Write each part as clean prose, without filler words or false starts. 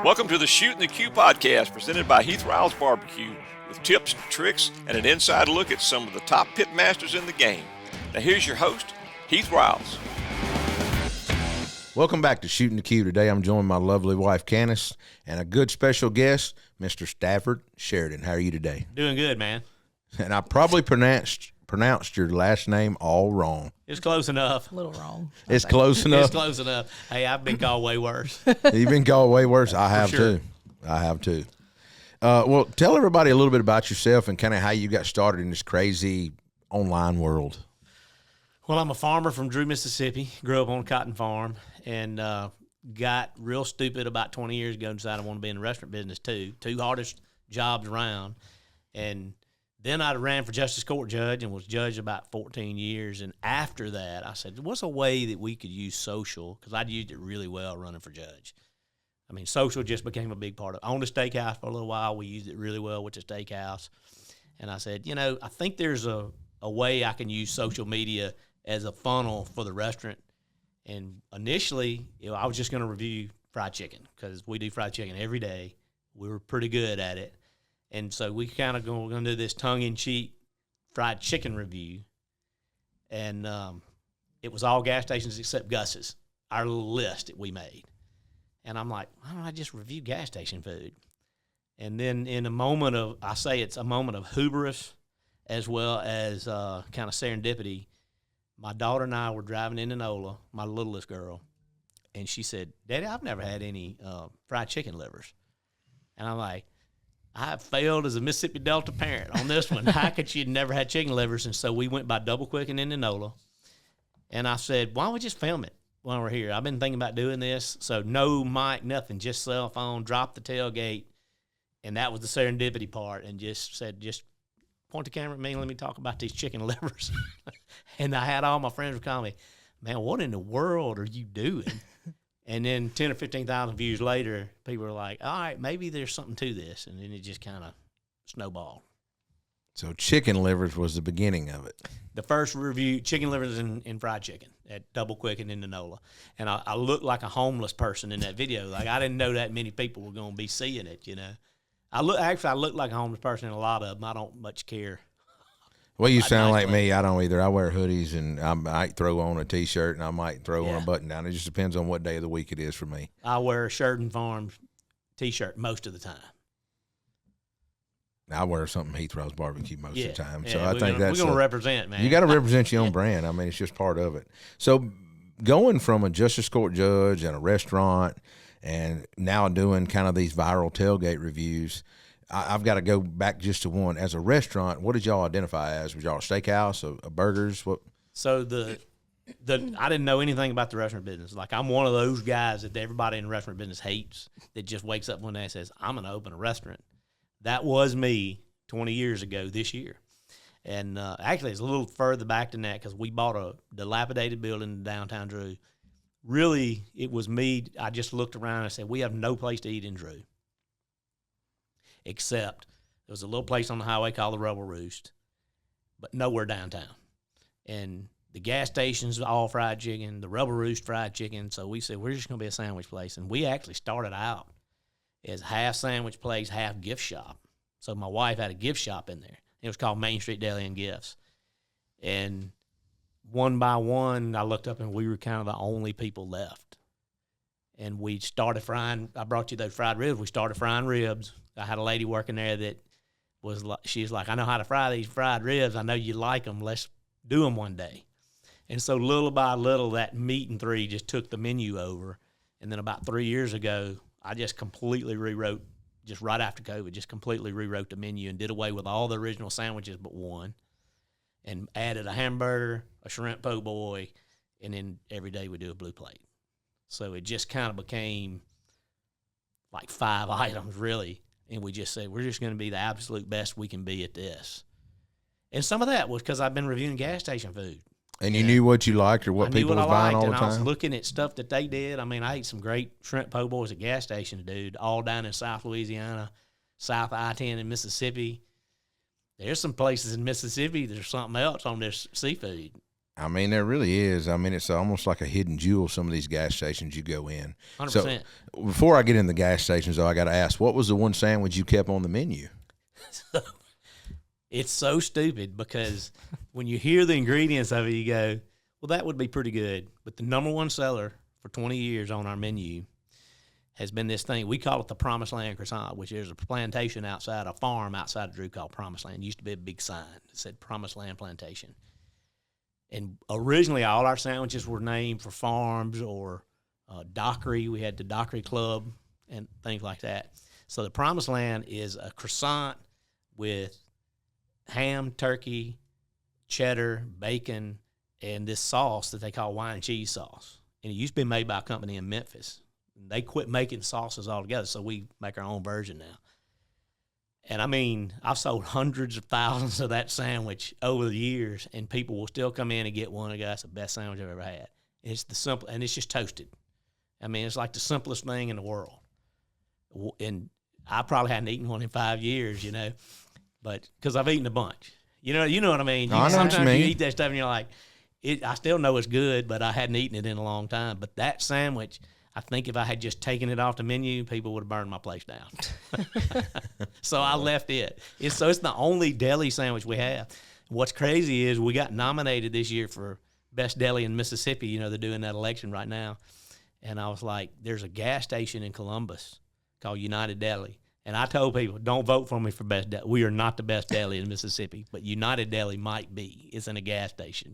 Welcome to the Shootin The Que podcast presented by Heath Riles Barbecue with tips, tricks, and an inside look at some of the top pitmasters in the game. Now here's your host, Heath Riles. Welcome back to Shootin The Que. Today I'm joined by my lovely wife, Candace, and a good special guest, Mr. Stafford Shurden. How are you today? Doing good, man. And I probably pronounced your last name all wrong. It's close enough. A little wrong. It's close enough. It's close enough. Hey, I've been called way worse. You've been called way worse. I have sure. too. I have too. Well, tell everybody a little bit about yourself and kind of how you got started in this crazy online world. Well, I'm a farmer from Drew, Mississippi. Grew up on a cotton farm and got real stupid about 20 years ago and decided I want to be in the restaurant business too. Two hardest jobs around. And then I ran for justice court judge and was judged about 14 years. And after that, I said, what's a way that we could use social? Because I'd used it really well running for judge. I mean, social just became a big part of it. I owned a steakhouse for a little while. We used it really well with the steakhouse. And I said, I think there's a way I can use social media as a funnel for the restaurant. And initially, I was just going to review fried chicken because we do fried chicken every day. We were pretty good at it. And so we kind of going to do this tongue-in-cheek fried chicken review. And it was all gas stations except Gus's, our little list that we made. And I'm like, why don't I just review gas station food? And then in a moment of, I say it's a moment of hubris as well as kind of serendipity, my daughter and I were driving into NOLA, my littlest girl, and she said, Daddy, I've never had any fried chicken livers. And I'm like, I have failed as a Mississippi Delta parent on this one. How could she have never had chicken livers? And so we went by double quicking into NOLA. And I said, why don't we just film it while we're here? I've been thinking about doing this. So no mic, nothing, just cell phone, drop the tailgate. And that was the serendipity part. And just said, just point the camera at me and let me talk about these chicken livers. And I had all my friends call me, man, what in the world are you doing? And then 10 or 15,000 views later, people were like, all right, maybe there's something to this. And then it just kind of snowballed. So chicken livers was the beginning of it. The first review, chicken livers and fried chicken at Double Quick and in NOLA. And I looked like a homeless person in that video. Like, I didn't know that many people were going to be seeing it, I look like a homeless person in a lot of them. I don't much care. Well, you sound like me. I don't either. I wear hoodies, and I might throw on a T-shirt, and I might throw on a button-down. It just depends on what day of the week it is for me. I wear a Shurden Farms T-shirt most of the time. I wear something Heath Riles Barbecue most of the time. So I think we're going to represent, man. You got to represent your own brand. I mean, it's just part of it. So going from a justice court judge and a restaurant and now doing kind of these viral tailgate reviews, I've got to go back just to one. As a restaurant, what did y'all identify as? Was y'all a steakhouse, a burgers? What? So I didn't know anything about the restaurant business. Like, I'm one of those guys that everybody in the restaurant business hates that just wakes up one day and says, I'm going to open a restaurant. That was me 20 years ago this year. And actually, it's a little further back than that because we bought a dilapidated building in downtown Drew. Really, it was me. I just looked around and said, we have no place to eat in Drew. Except there was a little place on the highway called the Rebel Roost, but nowhere downtown. And the gas stations all fried chicken, the Rebel Roost fried chicken. So we said, we're just going to be a sandwich place. And we actually started out as half sandwich place, half gift shop. So my wife had a gift shop in there. It was called Main Street Deli and Gifts. And one by one, I looked up and we were kind of the only people left. And we started frying. I brought you those fried ribs. We started frying ribs. I had a lady working there that was like, she was like, I know how to fry these fried ribs. I know you like them. Let's do them one day. And so little by little, that meat and three just took the menu over. And then about 3 years ago, I just completely rewrote, just right after COVID, just completely rewrote the menu and did away with all the original sandwiches but one and added a hamburger, a shrimp po' boy, and then every day we do a blue plate. So it just kind of became like 5 items, really. And we just said, we're just going to be the absolute best we can be at this. And some of that was because I've been reviewing gas station food. And you knew what you liked or what people was buying all the time? I was looking at stuff that they did. I mean, I ate some great shrimp po' boys at gas stations, dude, all down in South Louisiana, South I-10 in Mississippi. There's some places in Mississippi there's something else on this seafood. I mean, there really is. I mean, it's almost like a hidden jewel, some of these gas stations you go in. 100%. So before I get in the gas stations, though, I got to ask, what was the one sandwich you kept on the menu? It's so stupid because when you hear the ingredients of it, you go, well, that would be pretty good. But the number one seller for 20 years on our menu has been this thing. We call it the Promised Land croissant, which is a plantation outside, a farm outside of Drew called Promised Land. It used to be a big sign that said Promised Land Plantation. And originally, all our sandwiches were named for farms or Dockery. We had the Dockery Club and things like that. So the Promised Land is a croissant with ham, turkey, cheddar, bacon, and this sauce that they call wine and cheese sauce. And it used to be made by a company in Memphis. They quit making sauces altogether, so we make our own version now. And, I mean, I've sold hundreds of thousands of that sandwich over the years, and people will still come in and get one and go, that's the best sandwich I've ever had. And it's the simple, and it's just toasted. I mean, it's like the simplest thing in the world. And I probably hadn't eaten one in 5 years, but because I've eaten a bunch. You know what I mean? I know what you mean. You eat that stuff and you're like, I still know it's good, but I hadn't eaten it in a long time. But that sandwich, I think if I had just taken it off the menu, people would have burned my place down. So I left it. It's the only deli sandwich we have. What's crazy is we got nominated this year for best deli in Mississippi. They're doing that election right now. And I was like, there's a gas station in Columbus called United Deli. And I told people, don't vote for me for best deli. We are not the best deli in Mississippi, but United Deli might be. It's in a gas station,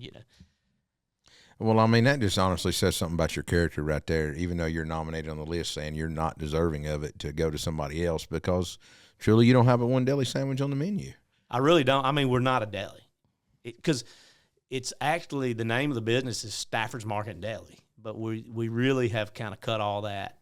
Well, I mean, that just honestly says something about your character right there, even though you're nominated on the list saying you're not deserving of it to go to somebody else because truly you don't have a one deli sandwich on the menu. I really don't. I mean, we're not a deli. Because it's actually, the name of the business is Stafford's Market and Deli, but we really have kind of cut all that.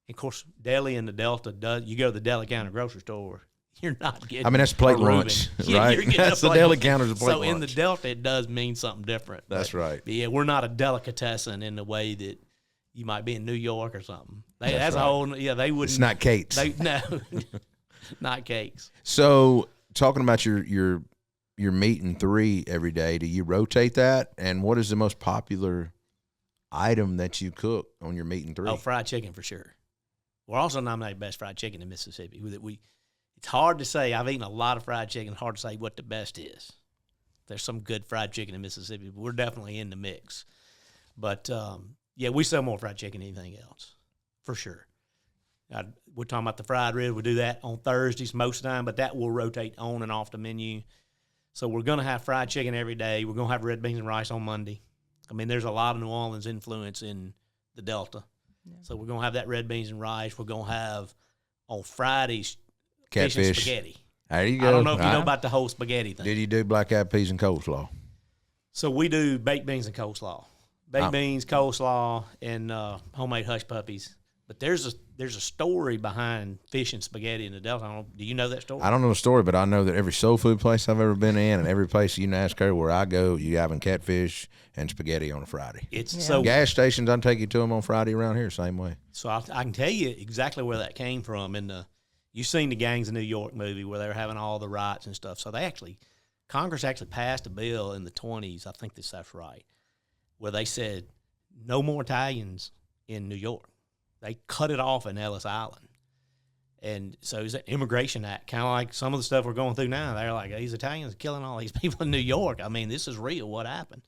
Of course, deli in the Delta, you go to the deli counter grocery store, you're not getting. I mean, that's plate lunch, right? That's the deli counter's a plate lunch. So in the Delta, it does mean something different. That's right. But yeah, we're not a delicatessen in the way that you might be in New York or something. That's right. a whole. Yeah, they wouldn't. It's not Kate's. No, not cakes. So talking about your meat and three every day, do you rotate that? And what is the most popular item that you cook on your meat and three? Oh, fried chicken for sure. We're also nominated best fried chicken in Mississippi. It's hard to say. I've eaten a lot of fried chicken. It's hard to say what the best is. There's some good fried chicken in Mississippi, but we're definitely in the mix. But, yeah, we sell more fried chicken than anything else, for sure. We're talking about the fried rib. We do that on Thursdays most of the time, but that will rotate on and off the menu. So we're going to have fried chicken every day. We're going to have red beans and rice on Monday. I mean, there's a lot of New Orleans influence in the Delta. Yeah. So we're going to have that red beans and rice. We're going to have, on Fridays, fish and spaghetti. There you go. I don't know if you know about the whole spaghetti thing. Did you do black-eyed peas and coleslaw? So we do baked beans and coleslaw. Baked beans, coleslaw, and homemade hush puppies. But there's a story behind fish and spaghetti in the Delta. Do you know that story? I don't know the story, but I know that every soul food place I've ever been in and every place you NASCAR where I go, you having catfish and spaghetti on a Friday. So gas stations, I take you to them on Friday around here, same way. So I can tell you exactly where that came from. You've seen the Gangs of New York movie where they were having all the riots and stuff. So Congress actually passed a bill in the 20s, I think that's right, where they said no more Italians in New York. They cut it off in Ellis Island. And so it's an immigration act, kind of like some of the stuff we're going through now. They're like, these Italians are killing all these people in New York. I mean, this is real. What happened?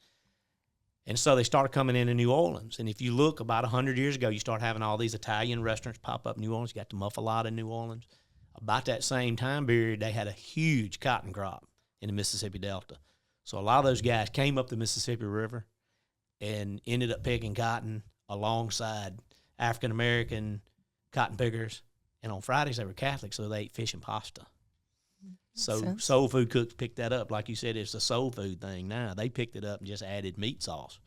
And so they started coming into New Orleans. And if you look about 100 years ago, you start having all these Italian restaurants pop up in New Orleans. You got the Muffalata in New Orleans. About that same time period, they had a huge cotton crop in the Mississippi Delta. So a lot of those guys came up the Mississippi River and ended up picking cotton alongside African-American cotton pickers. And on Fridays, they were Catholic, so they ate fish and pasta. So soul food cooks picked that up. Like you said, it's a soul food thing now. They picked it up and just added meat sauce.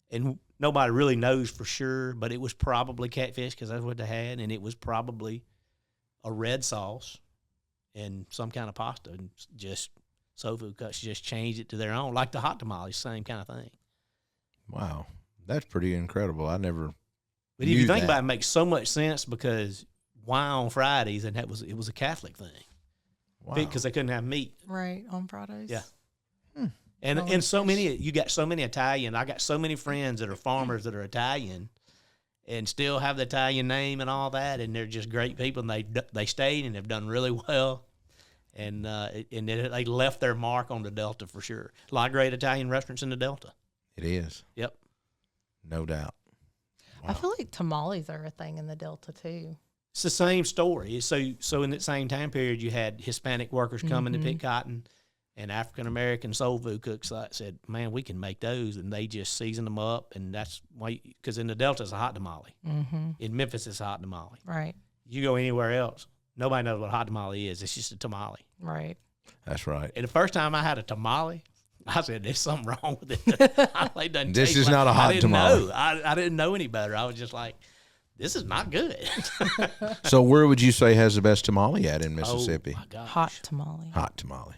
And nobody really knows for sure, but it was probably catfish because that's what they had, and it was probably a red sauce and some kind of pasta. And just soul food cooks just changed it to their own, like the hot tamales, same kind of thing. Wow. That's pretty incredible. I never But if you think about it, it makes so much sense because why on Fridays? And it was a Catholic thing. Wow. Because they couldn't have meat. Right, on Fridays. Yeah. And so many, you got so many Italian. I got so many friends that are farmers that are Italian and still have the Italian name and all that, and they're just great people, and they stayed and have done really well, and they left their mark on the Delta for sure. A lot of great Italian restaurants in the Delta. It is. Yep. No doubt. Wow. I feel like tamales are a thing in the Delta too. It's the same story. So in that same time period, you had Hispanic workers coming to pick cotton, and African American soul food cooks said, "Man, we can make those," and they just season them up, and that's why. Because in the Delta, it's a hot tamale. In Memphis, it's a hot tamale. Right. You go anywhere else, nobody knows what a hot tamale is. It's just a tamale. Right. That's right. And the first time I had a tamale, I said, "There's something wrong with it." This is not a hot tamale. I didn't know any better. I was just like, "This is not good." So where would you say has the best tamale at in Mississippi? Oh, my gosh. Hot tamale. Hot tamale.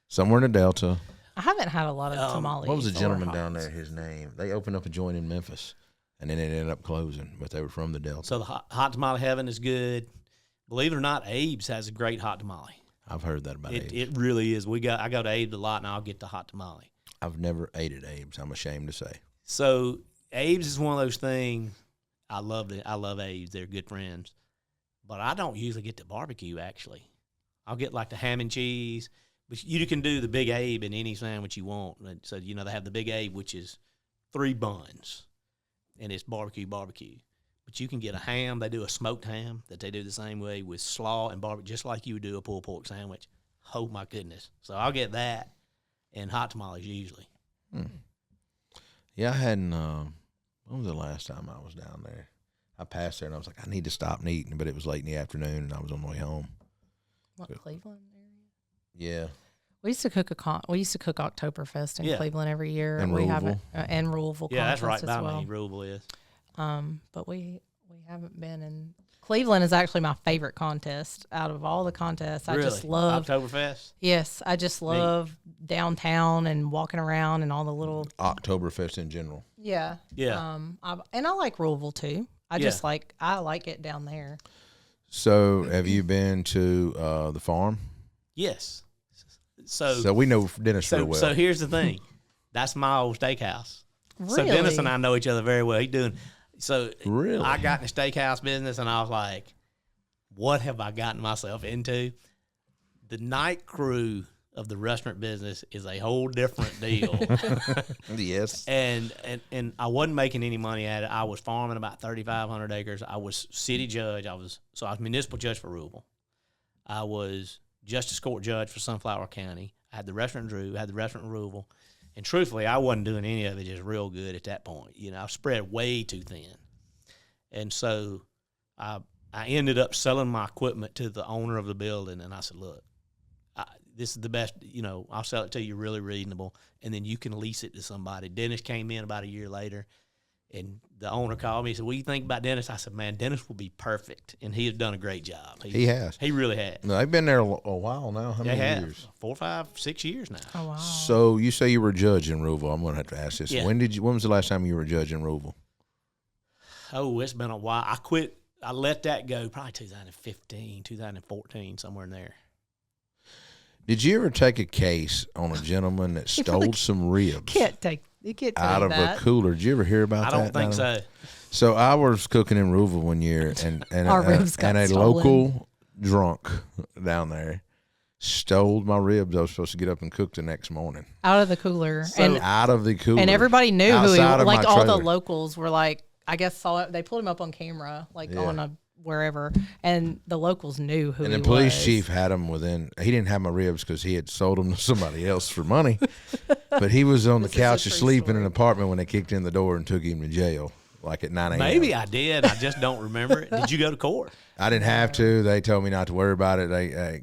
Somewhere in the Delta. I haven't had a lot of tamales. What was the gentleman or down hots. there? His name. They opened up a joint in Memphis, and then it ended up closing. But they were from the Delta. So the hot tamale heaven is good. Believe it or not, Abe's has a great hot tamale. I've heard that about Abe's. It really is. I go to Abe's a lot, and I'll get the hot tamale. I've never ate at Abe's. I'm ashamed to say. So Abe's is one of those things. I love Abe's. They're good friends, but I don't usually get the barbecue. Actually, I'll get like the ham and cheese. But you can do the Big Abe in any sandwich you want. So they have the Big Abe, which is 3 buns, and it's barbecue. But you can get a ham. They do a smoked ham that they do the same way with slaw and barbecue, just like you would do a pulled pork sandwich. Oh my goodness! So I'll get that and hot tamales usually. Yeah, I hadn't. When was the last time I was down there? I passed there and I was like, I need to stop and eat, but it was late in the afternoon and I was on my way home. What, Cleveland area? Yeah. We used to cook Oktoberfest in Cleveland every year. And we Louisville. haven't and Louisville. Yeah, that's right Contest by as well. me. Louisville is. But we haven't been in Cleveland. Is actually my favorite contest out of all the contests. Really? I just love Oktoberfest. Yes, I just love downtown and walking around and all the little Oktoberfest in general. Yeah. And I like Louisville too. I like it down there. So, have you been to the farm? Yes. So we know Dennis real well. So here's the thing. That's my old steakhouse. Really? So Dennis and I know each other very well. Really? I got in the steakhouse business and I was like, what have I gotten myself into? The night crew of the restaurant business is a whole different deal. Yes. And I wasn't making any money at it. I was farming about 3,500 acres. I was city judge. I was municipal judge for Louisville. I was justice court judge for Sunflower County. I had the restaurant in Drew. I had the restaurant in Louisville. And truthfully, I wasn't doing any of it just real good at that point. I spread way too thin. And so I ended up selling my equipment to the owner of the building. And I said, look, this is the best, I'll sell it to you really reasonable, and then you can lease it to somebody. Dennis came in about a year later, and the owner called me and said, what do you think about Dennis? I said, man, Dennis will be perfect, and he has done a great job. He has. He really has. No, they've been there a while now. How many years? 4, 5, 6 years now. Oh, wow. So you say you were a judge in Louisville. I'm going to have to ask this. Yeah. When was the last time you were a judge in Louisville? Oh, it's been a while. I quit. I let that go probably 2015, 2014, somewhere in there. Did you ever take a case on a gentleman that stole some ribs You can't out of a cooler? Did you ever hear about that? I don't think so. So I was cooking in Louisville one year, and ribs got a stolen. local drunk down there stole my ribs. I was supposed to get up and cook the next morning. Out of the cooler. Out of the cooler. And everybody knew who he outside was. of Like my all the trailer. locals were like, I guess saw it. They pulled him up on camera, on a wherever, and the locals knew who he was. And the police chief had him within. He didn't have my ribs because he had sold them to somebody else for money. But he was on the This is a couch true asleep in story. an apartment when they kicked in the door and took him to jail, like at 9 a.m. Maybe I did. I just don't remember it. Did you go to court? I didn't have to. They told me not to worry about it. The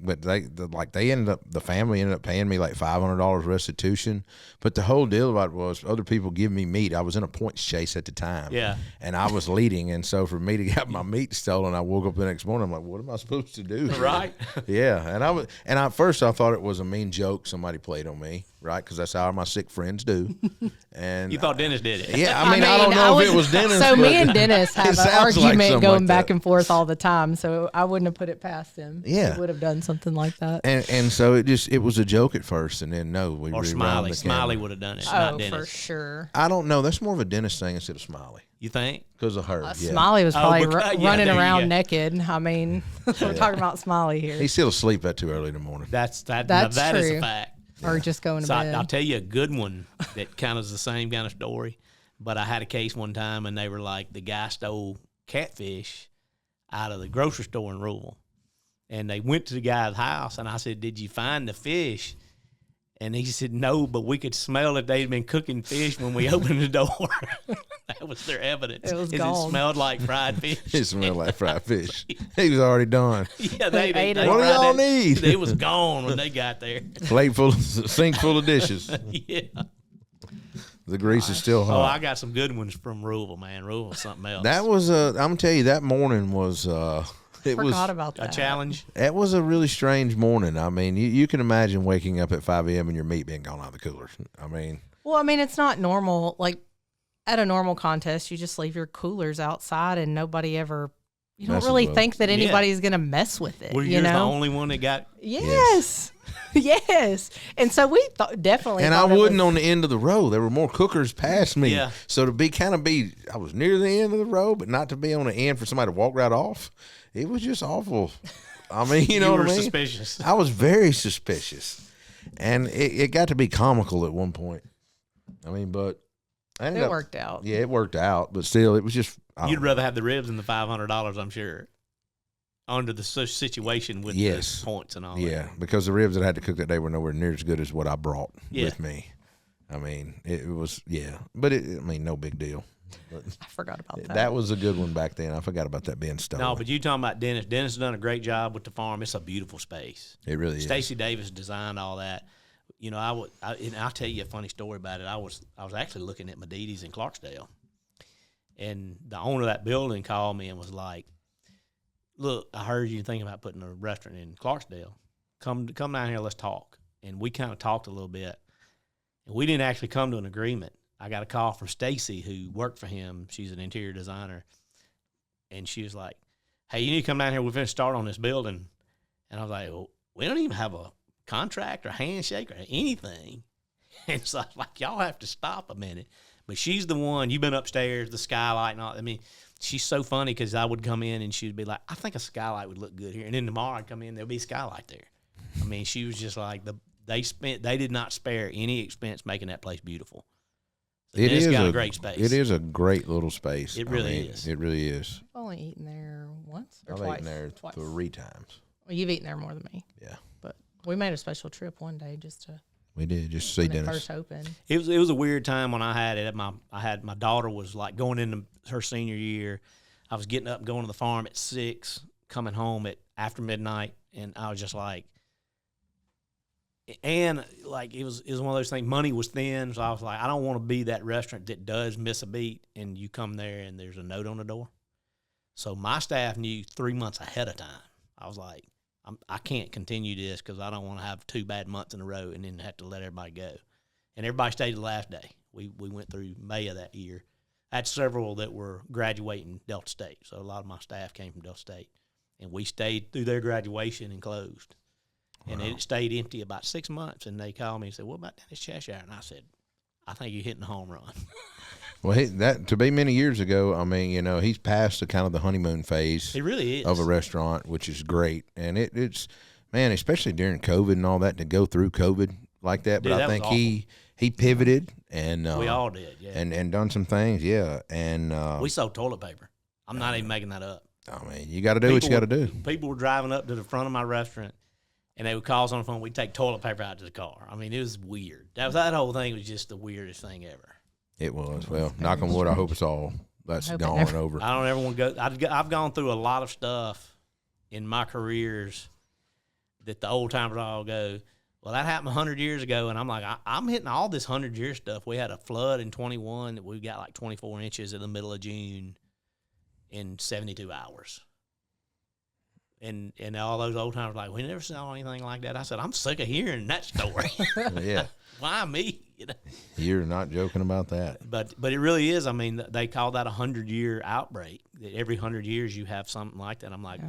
family ended up paying me like $500 restitution. But the whole deal about it was other people give me meat. I was in a points chase at the time. Yeah. And I was leading. And so for me to get my meat stolen, I woke up the next morning. I'm like, what am I supposed to do? Right. Yeah. And at first I thought it was a mean joke somebody played on me. right? Because that's how my sick friends do. And You thought Dennis did it? yeah, I mean, I don't know if it was Dennis. So but me and Dennis have it an sounds like argument something going like back that. and forth all the time. So I wouldn't have put it past him. Yeah. He would have done something like that. And so it was a joke at first, and then we Or rewound Smiley. the Smiley camera. would have done it, Oh, not Dennis. for sure. I don't know. That's more of a Dennis thing instead of Smiley You think? because of her. Yeah. Smiley was Oh, probably because- yeah, running there you around go. naked. I mean, we're talking about Smiley here. He's still asleep that too early in the morning. That's That's that is true. a fact. Or just going to So bed. I'll tell you a good one that kind of is the same kind of story. But I had a case one time, and they were like, the guy stole catfish out of the grocery store in Louisville. And they went to the guy's house, and I said, "Did you find the fish?" And he said, "No, but we could smell that they'd been cooking fish when we opened the door." That was their evidence. It was It gone. smelled like fried fish. It smelled like fried fish. He was already done. Yeah, They ate it. What do fried y'all it. need? It was gone when they got there. Plate full, sink full of dishes. Yeah. The grease is still Oh, I hot. got some good ones from Louisville, man. Louisville's something else. That was I'm gonna tell you that morning was it was Forgot about a that. challenge. it was a really strange morning. I mean, you can imagine waking up at 5 a.m. and your meat being gone out of the coolers. I mean, Well, I mean, it's not normal. Like at a normal contest, you just leave your coolers outside, and nobody ever. You don't Messes really with think that anybody's gonna mess with it. Were you you the know? only one that got? Yes. Yes. And so we definitely. and I thought it wasn't was- on the end of the row. There were more cookers past me. Yeah. So to I was near the end of the row, but not to be on the end for somebody to walk right off. It was just awful. I mean, you know You what were I mean? suspicious. I was very suspicious, and it got to be comical at one point. I mean, but I ended It up, worked out. Yeah, it worked out, but still, it was just. I You'd don't rather have the ribs than the $500, I'm sure. Under the situation with Yes. the points and all know. that. Yeah, because the ribs that I had to cook that day were nowhere near as good as what I brought Yeah. with me. I mean, it was but no big deal. But I forgot about that. that was a good one back then. I forgot about that being stolen. No, but you talking about Dennis. Dennis has done a great job with the farm. It's a beautiful space. it really is. Stacy Davis designed all that. You know, and I'll tell you a funny story about it. I was actually looking at Medides in Clarksdale, and the owner of that building called me and was like, "Look, I heard you thinking about putting a restaurant in Clarksdale. Come down here, let's talk." And we kind of talked a little bit, and we didn't actually come to an agreement. I got a call from Stacy, who worked for him. She's an interior designer, and she was like, "Hey, you need to come down here. We're going to start on this building." And I was like, "Well, we don't even have a contract or handshake or anything." And so I was like, "Y'all have to stop a minute." But she's the one. You've been upstairs, the skylight and all. I mean, she's so funny because I would come in and she'd be like, "I think a skylight would look good here." And then tomorrow I'd come in, there'll be a skylight there. I mean, she was just like they did not spare any expense making that place beautiful. So it's got a great space. It is a great little space. It really is. It really is. I've only eaten there once or I've twice. eaten there Twice. 3 times. Well, you've eaten there more than me. Yeah, But we made a special trip one day just to we did just to see when it Dennis. first opened. It was a weird time when I had it. My daughter was like going into her senior year. I was getting up and going to the farm at 6, coming home at after midnight, and I was just like, and like it was one of those things. Money was thin, so I was like, I don't want to be that restaurant that does miss a beat, and you come there and there's a note on the door. So my staff knew 3 months ahead of time. I was like, I can't continue this because I don't want to have 2 bad months in a row and then have to let everybody go. And everybody stayed the last day. We went through May of that year. I had several that were graduating Delta State, so a lot of my staff came from Delta State. And we stayed through their graduation and closed. And it stayed empty about 6 months, and they called me and said, "What about Dennis Cheshire?" And I said, "I think you're hitting a home run." Well, that to be many years ago. I mean, he's past the kind of the honeymoon phase It really is. of a restaurant, which is great. And it's man, especially during COVID and all that, to go through COVID like that. But Dude, I that think was he pivoted and We all did, yeah. and done some things, yeah. And We sold toilet paper. I'm not even making that up. I mean, you got to do what you got to do. People were driving up to the front of my restaurant, and they would call us on the phone. We'd take toilet paper out to the car. I mean, it was weird. That whole thing was just the weirdest thing ever. It was. Well, knock on wood. I hope that's hope it gone never- over. I don't ever want to go. I've gone through a lot of stuff in my careers that the old timers all go, "Well, that happened 100 years ago," and I'm like, I'm hitting all this 100-year stuff. We had a flood in 21 that we got like 24 inches in the middle of June in 72 hours. And all those old timers were like, we never saw anything like that. I said, I'm sick of hearing that story. Yeah. Why me? You're not joking about that. But it really is. I mean, they call that 100-year outbreak. That every 100 years you have something like that. I'm like,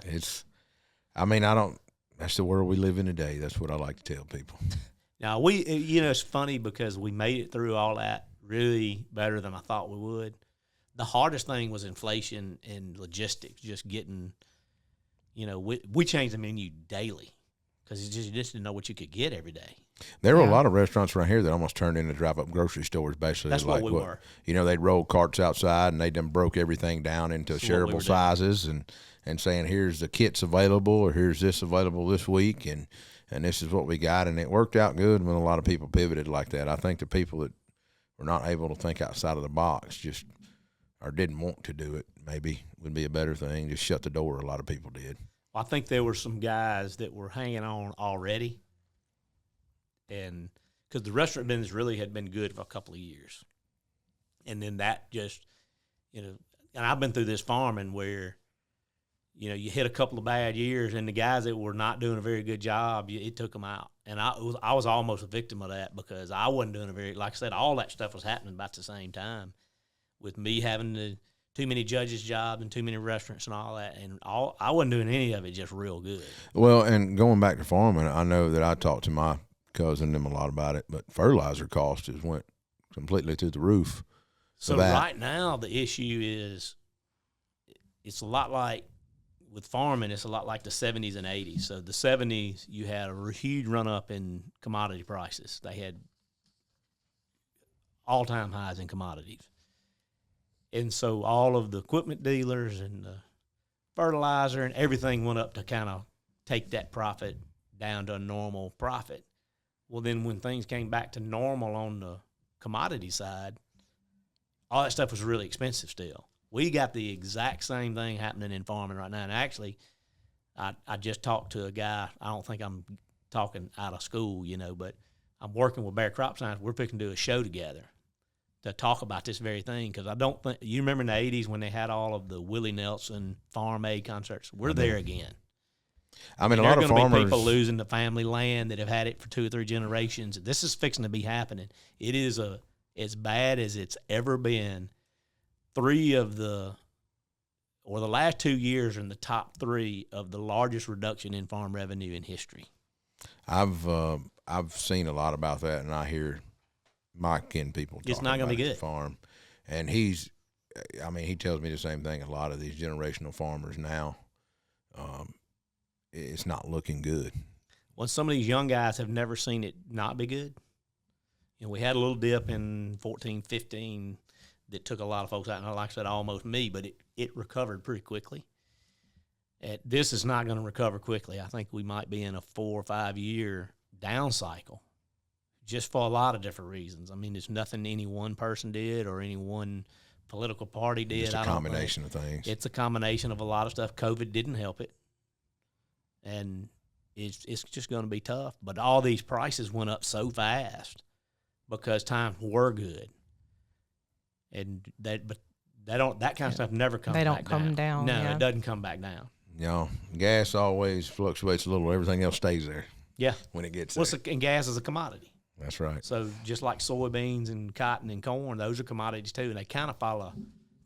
that's the world we live in today. That's what I like to tell people. Now, it's funny because we made it through all that really better than I thought we would. The hardest thing was inflation and logistics, just getting, we changed the menu daily because you just didn't know what you could get every day. There were a lot of restaurants around here that almost turned into drive-up grocery stores, basically. That's like what we were. They'd roll carts outside, and they done broke everything down into shareable sizes and saying, here's the kits available, or here's this available this week, and this is what we got. And it worked out good when a lot of people pivoted like that. I think the people that were not able to think outside of the box or didn't want to do it, maybe would be a better thing. Just shut the door. A lot of people did. Well, I think there were some guys that were hanging on already, and because the restaurant business really had been good for a couple of years, and then that just, and I've been through this farming where, you hit a couple of bad years, and the guys that were not doing a very good job, it took them out, and I was almost a victim of that because I wasn't doing like I said, all that stuff was happening about the same time. With me having too many judges' jobs and too many restaurants and all that, and I wasn't doing any of it just real good. Well, and going back to farming, I know that I talked to my cousin and them a lot about it, but fertilizer costs just went completely through the roof. So right now the issue is, it's a lot like with farming. It's a lot like the 70s and 80s. So the 70s, you had a huge run up in commodity prices. They had all-time highs in commodities. And so all of the equipment dealers and the fertilizer and everything went up to kind of take that profit down to a normal profit. Well, then when things came back to normal on the commodity side, all that stuff was really expensive still. We got the exact same thing happening in farming right now. And actually, I just talked to a guy. I don't think I'm talking out of school, but I'm working with Bear Crop Science. We're picking to do a show together to talk about this very thing, because I don't think you remember in the 80s when they had all of the Willie Nelson Farm Aid concerts. We're there again. I mean, a lot of farmers. There are going to be people losing the family land that have had it for 2 or 3 generations. This is fixing to be happening. It is as bad as it's ever been. The last 2 years are in the top 3 of the largest reduction in farm revenue in history. I've seen a lot about that, and I hear my kin people talking it's not going to be good. Farm, and he tells me the same thing. A lot of these generational farmers now, it's not looking good. Well, some of these young guys have never seen it not be good. We had a little dip in 14, 15 that took a lot of folks out, and like I said, almost me, but it recovered pretty quickly. This is not going to recover quickly. I think we might be in a 4 or 5 year down cycle, just for a lot of different reasons. I mean, it's nothing any one person did or any one political party did. It's a combination of things. It's a combination of a lot of stuff. COVID didn't help it, and it's just going to be tough. But all these prices went up so fast because times were good, and that kind of stuff never comes back down. They don't come down. No, it doesn't come back down. Gas always fluctuates a little. Everything else stays there. Yeah, when it gets there. And gas is a commodity. That's right. So just like soybeans and cotton and corn, those are commodities too, and they kind of follow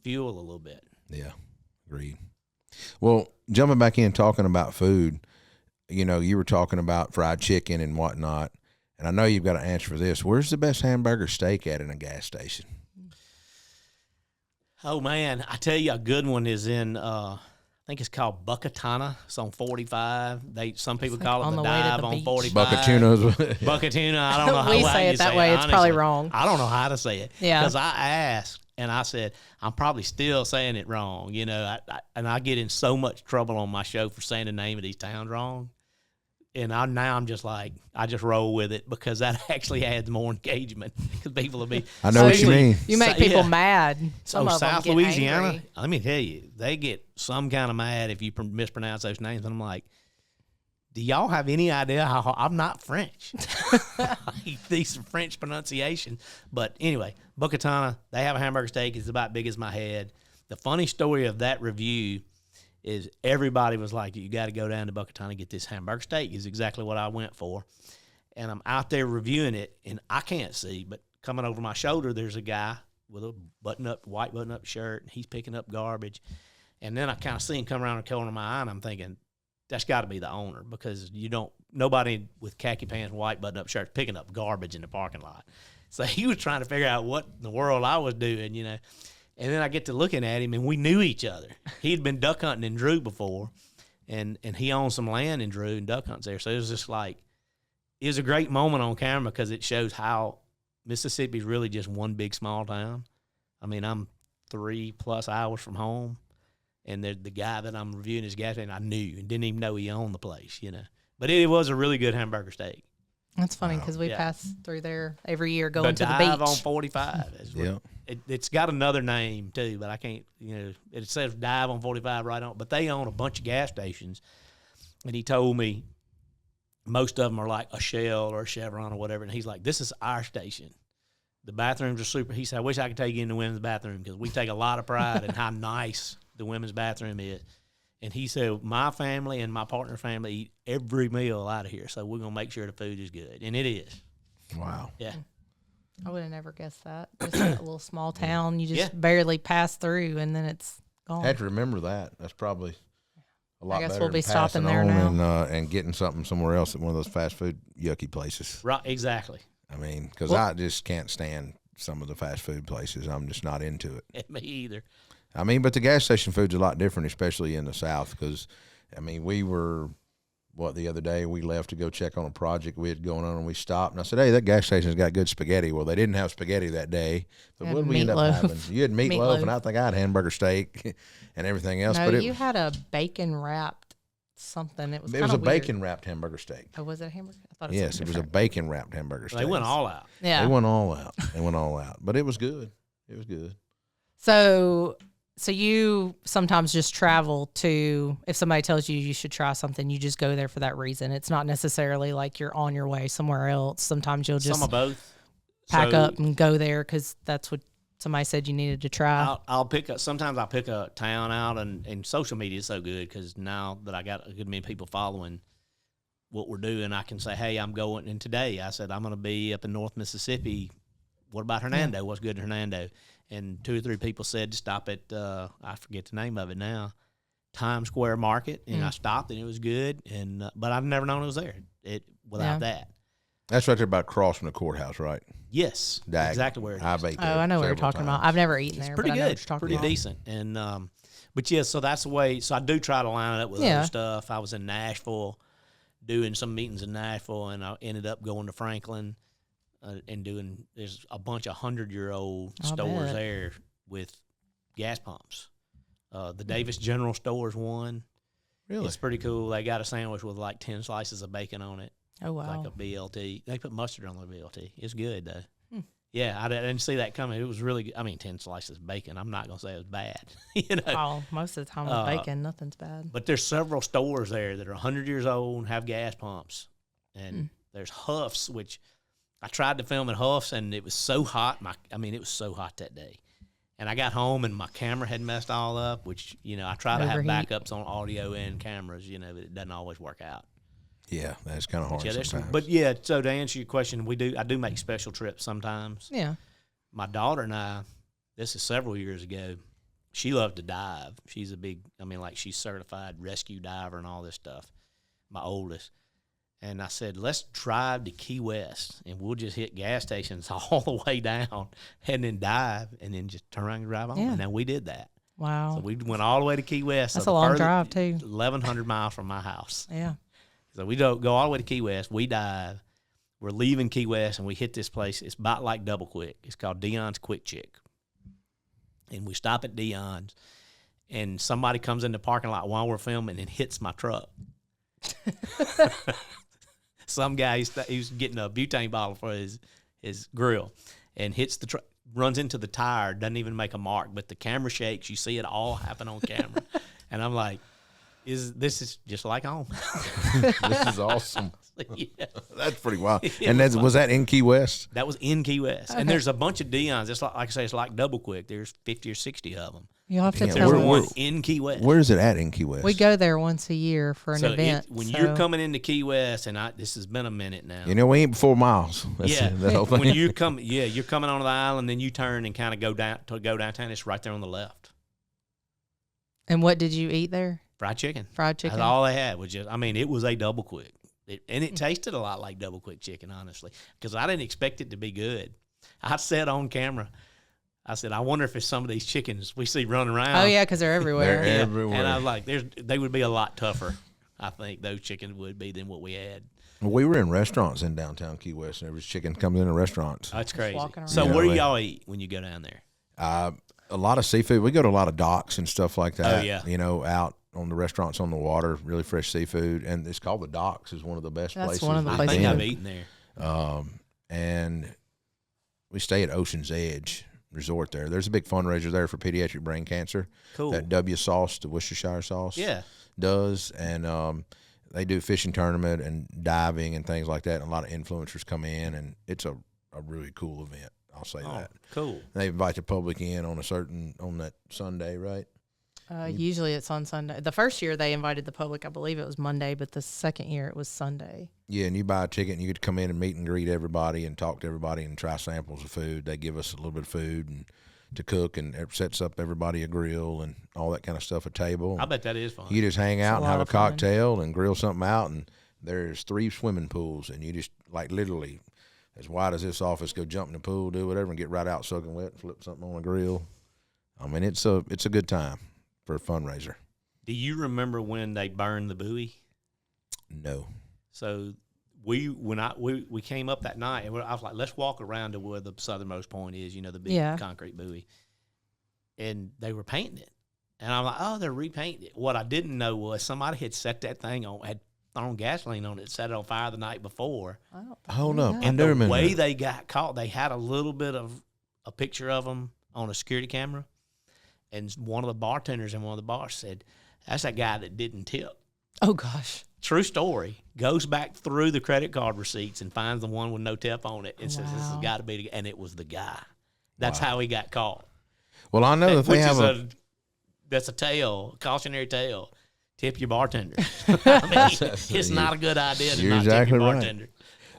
fuel a little bit. Yeah, agreed. Well, jumping back in, talking about food, you were talking about fried chicken and whatnot, and I know you've got an answer for this. Where's the best hamburger steak at in a gas station? Oh, man, I tell you, a good one is in I think it's called Buckatana. It's on 45. Some people call it the dive on 45. Buckatuna. I don't know how we say it that way. It's probably wrong. I don't know how to say it. Yeah. Because I asked, and I said, I'm probably still saying it wrong. And I get in so much trouble on my show for saying the name of these towns wrong. And now I'm just like, I just roll with it because that actually adds more engagement because people will be. I know what you mean. You make people mad. Some of South them get Louisiana, angry. let me tell you, they get some kind of mad if you mispronounce those names. And I'm like, do y'all have any idea how I'm not French? These are French pronunciation. But anyway, Buckatana, they have a hamburger steak. It's about big as my head. The funny story of that review is everybody was like, you got to go down to Buckatown and get this hamburger steak, is exactly what I went for. And I'm out there reviewing it, and I can't see, but coming over my shoulder, there's a guy with a white button-up shirt, and he's picking up garbage. And then I kind of see him come around the corner of my eye, and I'm thinking, that's got to be the owner, because nobody with khaki pants and white button-up shirts picking up garbage in the parking lot. So he was trying to figure out what in the world I was doing, you know. And then I get to looking at him, and we knew each other. He'd been duck hunting in Drew before, and he owned some land in Drew, and duck hunts there. So it was just like, it was a great moment on camera because it shows how Mississippi's really just one big small town. I mean, I'm 3+ hours from home, and the guy that I'm reviewing his gas station, I knew and didn't even know he owned the place, you know. But it was a really good hamburger steak. That's funny because we pass through there every year going to the dive beach. on 45. It's got another name too, but I can't. You know, it says dive on 45 right on. But they own a bunch of gas stations, and he told me most of them are like a Shell or a Chevron or whatever. And he's like, "This is our station. The bathrooms are super." He said, "I wish I could take you in the women's bathroom because we take a lot of pride in how nice the women's bathroom is." And he said, my family and my partner family eat every meal out of here, so we're going to make sure the food is good. And it is. Wow. Yeah. I would have never guessed that. Just a little small town. You just barely pass through, and then it's gone. Had to remember that. That's probably a lot better. I guess we'll be than stopping passing there on now. and getting something somewhere else at one of those fast food yucky places. Right, exactly. I mean, because I just can't stand some of the fast food places. I'm just not into it. Me either. I mean, but the gas station food's a lot different, especially in the South, because, I mean, we were, the other day we left to go check on a project we had going on, and we stopped, and I said, hey, that gas station's got good spaghetti. Well, they didn't have spaghetti that day. But what did we end up having? You had meatloaf, and I think I had hamburger steak and everything else. No, but you had a bacon-wrapped something. It was a weird. bacon-wrapped hamburger steak. Oh, was it a hamburger? I thought Yes, it was a bacon-wrapped hamburger steak. They went all out. Yeah. They went all out. They went all out. But it was good. It was good. So you sometimes just travel to, if somebody tells you should try something, you just go there for that reason. It's not necessarily like you're on your way somewhere else. Sometimes you'll just some of both. pack up and go there because that's what somebody said you needed to try. I'll pick up. Sometimes I'll pick a town out, and social media is so good because now that I got a good many people following what we're doing, I can say, hey, I'm going. And today I said I'm going to be up in North Mississippi. What about Hernando? What's good in Hernando? And 2 or 3 people said to stop at, I forget the name of it now, Times Square Market. And I stopped, and it was good. And but I've never known it was there without that. That's right there about across from the courthouse, right? Yes, exactly where it is. I know what you're talking about. I've never eaten there. Pretty but I know good, what you're talking pretty about. decent. And but yeah, so that's the way. So I do try to line it up with other stuff. I was in Nashville doing some meetings in Nashville, and I ended up going to Franklin. And there's a bunch of 100-year-old stores there with gas pumps. The Davis General Store's one. Really? It's pretty cool. They got a sandwich with like 10 slices of bacon on it. Oh, wow. Like a BLT. They put mustard on the BLT. It's good, though. Yeah, I didn't see that coming. It was really good. I mean, 10 slices of bacon. I'm not going to say it was bad. You know? Oh, most of the time with bacon, nothing's bad. But there's several stores there that are 100 years old and have gas pumps. And there's Huff's, which I tried to film at Huff's, and it was so hot. It was so hot that day. And I got home, and my camera had messed all up, which, I try to have backups on audio and cameras, but it doesn't always work out. Yeah, that's kind of hard sometimes. But, so to answer your question, I do make special trips sometimes. Yeah. My daughter and I, this is several years ago, she loved to dive. She's a big, she's certified rescue diver and all this stuff, my oldest. And I said, let's drive to Key West, and we'll just hit gas stations all the way down and then dive and then just turn around and drive on. Yeah. And then we did that. Wow. So we went all the way to Key West. That's a long drive, too. 1,100 miles from my house. Yeah. So we go all the way to Key West. We dive. We're leaving Key West, and we hit this place. It's about like Double Quick. It's called Dion's Quick Chick. And we stop at Dion's, and somebody comes in the parking lot while we're filming and hits my truck. Some guy, he's getting a butane bottle for his grill and hits the truck, runs into the tire, doesn't even make a mark, but the camera shakes. You see it all happen on camera. And I'm like, this is just like home. This is awesome. Yeah. That's pretty wild. It And was that in Key West? That was in Key West. And there's a bunch of Dion's. It's like I say, it's like Double Quick. There's 50 or 60 of them. You'll have to Yeah, tell There's one us. in Key West. Where is it at in Key West? We go there once a year for an event. When you're coming into Key West, and this has been a minute now. You know, we ain't 4 miles. That's the whole thing. When you're coming onto the island, then you turn and kind of go downtown. It's right there on the left. And what did you eat there? Fried chicken. Fried chicken. That's all they had was just. I mean, it was a Double Quick, and it tasted a lot like Double Quick chicken, honestly, because I didn't expect it to be good. I said on camera, I said, I wonder if it's some of these chickens we see running around. Oh yeah, because they're everywhere. They're everywhere. And I was like, they would be a lot tougher. I think those chickens would be than what we had. Well, we were in restaurants in downtown Key West, and there was chicken coming in the restaurants. That's crazy. walking around. So Yeah, what do like- y'all eat when you go down there? A lot of seafood. We go to a lot of docks and stuff like that. Oh, yeah. You know, out on the restaurants on the water, really fresh seafood. And it's called the Docks. Is one of the best That's places. one of the I we've think places. I've been. eaten there. And we stay at Ocean's Edge Resort there. There's a big fundraiser there for pediatric brain cancer. Cool. That W sauce, the Worcestershire sauce, Yeah. does. And they do fishing tournament and diving and things like that. And a lot of influencers come in, and it's a really cool event. I'll say Oh, that. cool. They invite the public in on that Sunday, right? Usually it's on Sunday. The first year they invited the public, I believe it was Monday, but the second year it was Sunday. Yeah, and you buy a ticket and you get to come in and meet and greet everybody and talk to everybody and try samples of food. They give us a little bit of food and to cook, and it sets up everybody a grill and all that kind of stuff, a table. I bet that is fun. You just hang out and lot have a of fun. cocktail and grill something out, and there's 3 swimming pools, and you just like literally as wide as this office, go jump in the pool, do whatever, and get right out soaking wet and flip something on a grill. I mean, it's a good time for a fundraiser. Do you remember when they burned the buoy? No. So we came up that night, and I was like, let's walk around to where the southernmost point is, you know, the big Yeah. concrete buoy. And they were painting it. And I'm like, oh, they're repainting it. What I didn't know was somebody had set that thing on, had thrown gasoline on it, set it on fire the night before. Hold up. I And do the remember way that. they got caught, they had a little bit of a picture of them on a security camera. And one of the bartenders in one of the bars said, that's that guy that didn't tip. Oh gosh. True story. Goes back through the credit card receipts and finds the one with no tip on it and says, this has Wow. got to be, and it was the guy. That's how he got caught. Well, I know that they Which have is that's a cautionary tale. Tip your bartender. I mean, it's not a good idea to You're not exactly tip your right. bartender.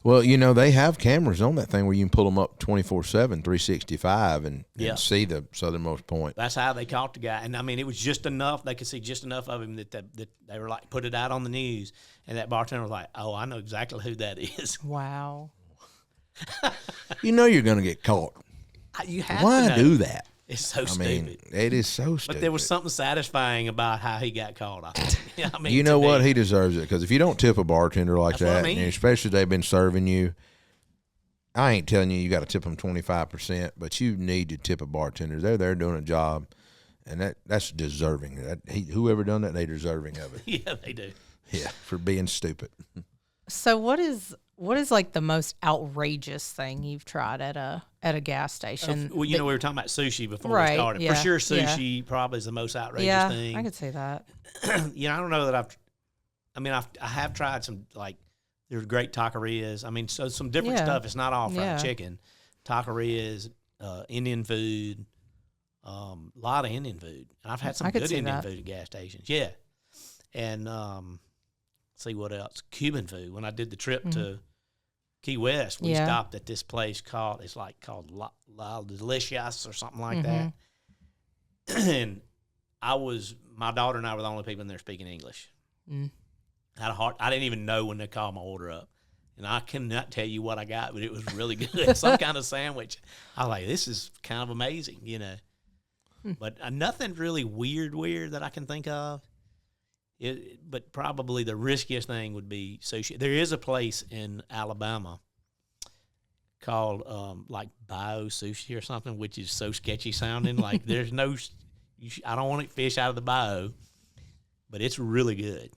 Well, you know, they have cameras on that thing where you can pull them up 24/7, 365, and Yeah. see the southernmost point. That's how they caught the guy. And, I mean, it was just enough. They could see just enough of him that they were like, put it out on the news. And that bartender was like, oh, I know exactly who that is. Wow. You know you're going to get caught. You have Why to know. do that? It's so I stupid. mean, it is so stupid. But there was something satisfying about how he got caught. I think. I mean, You to know what? me. He deserves it, because if you don't tip a bartender like That's what I that, mean. and especially if they've been serving you, I ain't telling you got to tip them 25%, but you need to tip a bartender. They're there doing a job, and that's deserving. Whoever done that, they deserving of it. Yeah, they do. Yeah, for being stupid. So what is like the most outrageous thing you've tried at a gas station? Well, you know, we were talking about sushi before Right, we started. yeah, For sure, yeah. sushi probably is the most outrageous yeah, thing. I could say that. You know, I don't know that I have tried some, like, there's great taquerias. I mean, so some different Yeah. stuff. It's not all fried Yeah. chicken. Taquerias, Indian food, a lot of Indian food. And I've had some I could good see Indian that. food at gas stations. Yeah. And see what else. Cuban food. When I did the trip to Key West, we Yeah. stopped at this place called La Delicious or something like Mm-hmm. that. And my daughter and I were the only people in there speaking English. Mm. I didn't even know when they called my order up. And I cannot tell you what I got, but it was really good. Some kind of sandwich. I was like, this is kind of amazing, you know. But nothing really weird that I can think of. But probably the riskiest thing would be sushi. There is a place in Alabama called like Bio Sushi or something, which is so sketchy sounding. Like there's no, I don't want to fish out of the bio, but it's really good.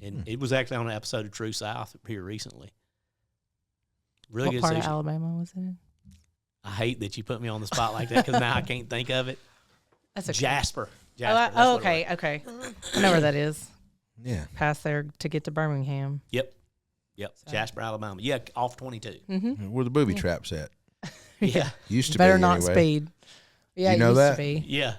And it was actually on an episode of True South here recently. Really What good part sushi. of Alabama was it in? I hate that you put me on the spot like that because now I can't think of it. That's okay. Jasper. Oh, That's what it was. okay. I know where that is. Yeah. past there to get to Birmingham. Yep. Jasper, Alabama. Yeah, off 22. Where the booby traps at? Yeah. Used to Better be not anyway. speed. Yeah, You know it used that? to be. Yeah.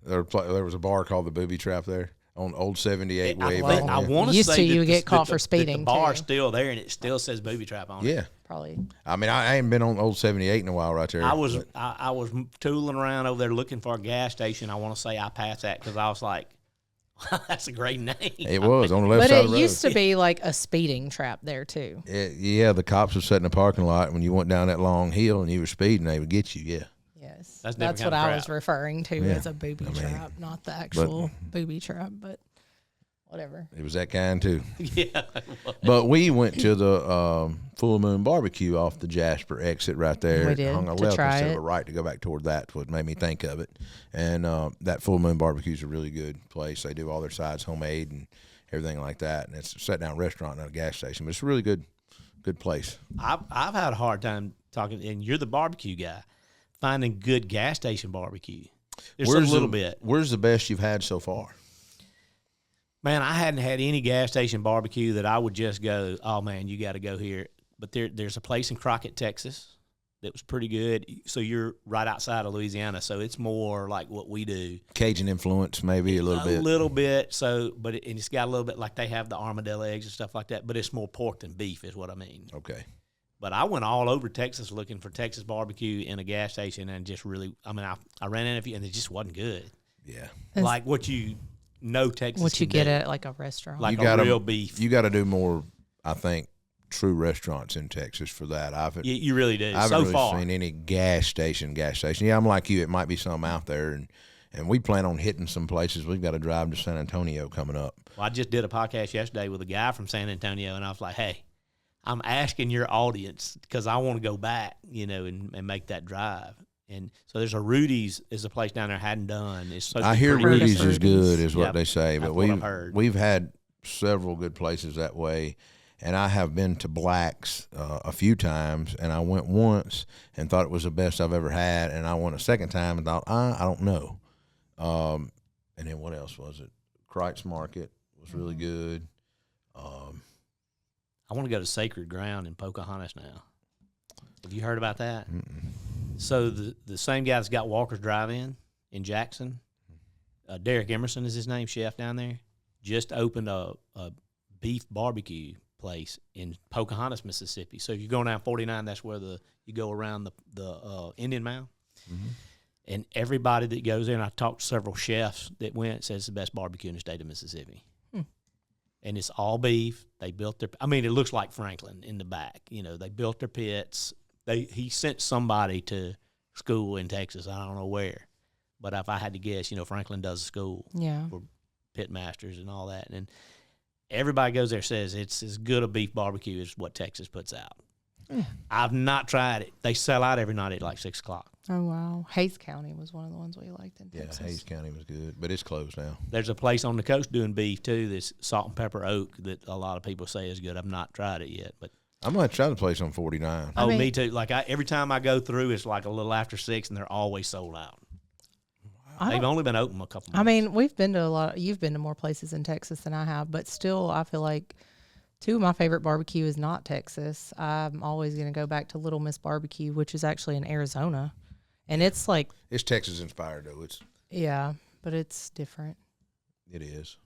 There was a bar called the Booby Trap there on Old 78 way. I back then. want to Used say to, you that get caught for the speeding, bar's too. still there, and it still says booby trap on it. Yeah. Probably. I mean, I ain't been on Old 78 in a while right there. I was but- I was tooling around over there looking for a gas station. I want to say I passed that because I was like, that's a great name. It was on the left But side it of the road. used to be like a speeding trap there, too. Yeah, the cops would sit in the parking lot when you went down that long hill and you were speeding, they would get you. Yeah. Yes. That's That's different what kind of I was trap. referring to Yeah. as a booby trap, not the actual booby trap, but whatever. It was that kind too. Yeah. But we went to the Full Moon Barbecue off the Jasper exit right there. We did, Hung a to left try instead it. of a right to go back toward that. What made me think of it. And that Full Moon Barbecue is a really good place. They do all their sides homemade and everything like that. And it's a sit down restaurant, not a gas station. But it's a really good place. I've had a hard time talking, and you're the barbecue guy, finding good gas station barbecue. There's a little bit. Where's the best you've had so far? Man, I hadn't had any gas station barbecue that I would just go, oh, man, you got to go here. But there's a place in Crockett, Texas that was pretty good. So you're right outside of Louisiana, so it's more like what we do. Cajun influence, maybe a little bit. A little bit. So, but it's got a little bit like they have the armadillo eggs and stuff like that, but it's more pork than beef is what I mean. Okay. But I went all over Texas looking for Texas barbecue in a gas station and just really, I mean, I ran in a few and it just wasn't good. Yeah. It's Like what you know Texas what you can get do. at like a restaurant. Like You a gotta- real beef. You got to do more, I think, true restaurants in Texas for that. You really do. I haven't So really far. seen any gas station. Yeah, I'm like you. It might be some out there, and we plan on hitting some places. We've got to drive to San Antonio coming up. Well, I just did a podcast yesterday with a guy from San Antonio, and I was like, hey, I'm asking your audience because I want to go back, and make that drive. And so there's a Rudy's is a place down there I hadn't done. It's supposed to I be hear pretty Rudy's good. is good, is what Yep, they say, but that's what I've heard. we've had several good places that way. And I have been to Black's a few times, and I went once and thought it was the best I've ever had, and I went a second time and thought, I don't know. And then what else was it? Kreitz Market was really good. I want to go to Sacred Ground in Pocahontas now. Have you heard about that? Mm-mm. So the same guy that's got Walker's Drive-In in Jackson, Derek Emerson is his name, chef down there, just opened a beef barbecue place in Pocahontas, Mississippi. So if you're going down 49, that's where you go around the Indian Mound. Mm-hmm. And everybody that goes there, and I talked to several chefs that went, says it's the best barbecue in the state of Mississippi. And it's all beef. They built it looks like Franklin in the back. They built their pits. He sent somebody to school in Texas. I don't know where. But if I had to guess, Franklin does a school Yeah. for pitmasters and all that. And everybody goes there says it's as good a beef barbecue as what Texas puts out. I've not tried it. They sell out every night at like 6 o'clock. Oh, wow. Hayes County was one of the ones we liked in Yeah, Texas. Hayes County was good, but it's closed now. There's a place on the coast doing beef too. This salt and pepper oak that a lot of people say is good. I've not tried it yet, but I'm going to try the place on 49. I mean- me too. Like every time I go through, it's like a little after 6, and they're always sold out. They've only been open a couple months. I mean, we've been to you've been to more places in Texas than I have, but still, I feel like two of my favorite barbecue is not Texas. I'm always going to go back to Little Miss Barbecue, which is actually in Arizona. And it's like, It's Texas inspired, though. yeah, but it's different. It is.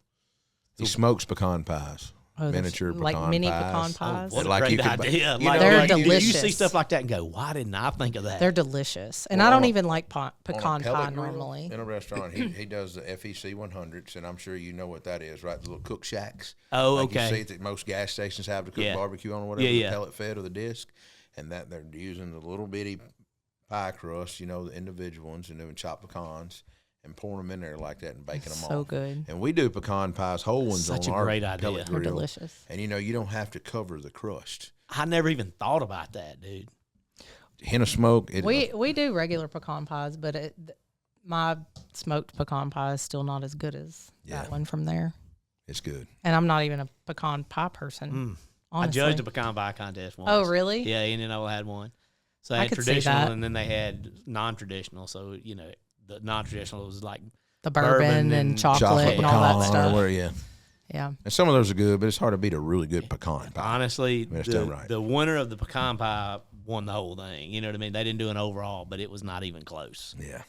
He smokes pecan pies. Oh, Miniature like pecan mini pies. pecan pies. what a like you great could buy- idea! you Like, know, They're like, you delicious. see stuff like that and go, "Why didn't I think of that?" They're delicious. And Well, I don't on a- even like On a pecan pellet pie grill normally. in a restaurant, he does the FEC 100s, and I'm sure you know what that is, right? The little cook shacks. Oh, like okay. You see that most gas stations have to cook Yeah. barbecue on or whatever, Yeah, the yeah. pellet fed or the disc, and that they're using the little bitty pie crust, the individual ones, and doing chopped pecans and pouring them in there like that and baking them So off. good. And we do pecan pies, whole ones Such on a our great idea. pellet They're grill. delicious. And you don't have to cover the crust. I never even thought about that, dude. Hint of smoke. We do regular pecan pies, but my smoked pecan pie is still not as good as Yeah. that one from there. It's good. And I'm not even a pecan pie person. Honestly. I judged a pecan pie contest once. Oh, really? Yeah, Indianola had one. So they I had could see traditional, that. and then they had non-traditional. So the non-traditional was like The bourbon and chocolate and all that pecan, stuff. or yeah. Yeah. And some of those are good, but it's hard to beat a really good pecan pie. Honestly, That's done right. the winner of the pecan pie won the whole thing. You know what I mean? They didn't do an overall, but it was not even close. Yeah.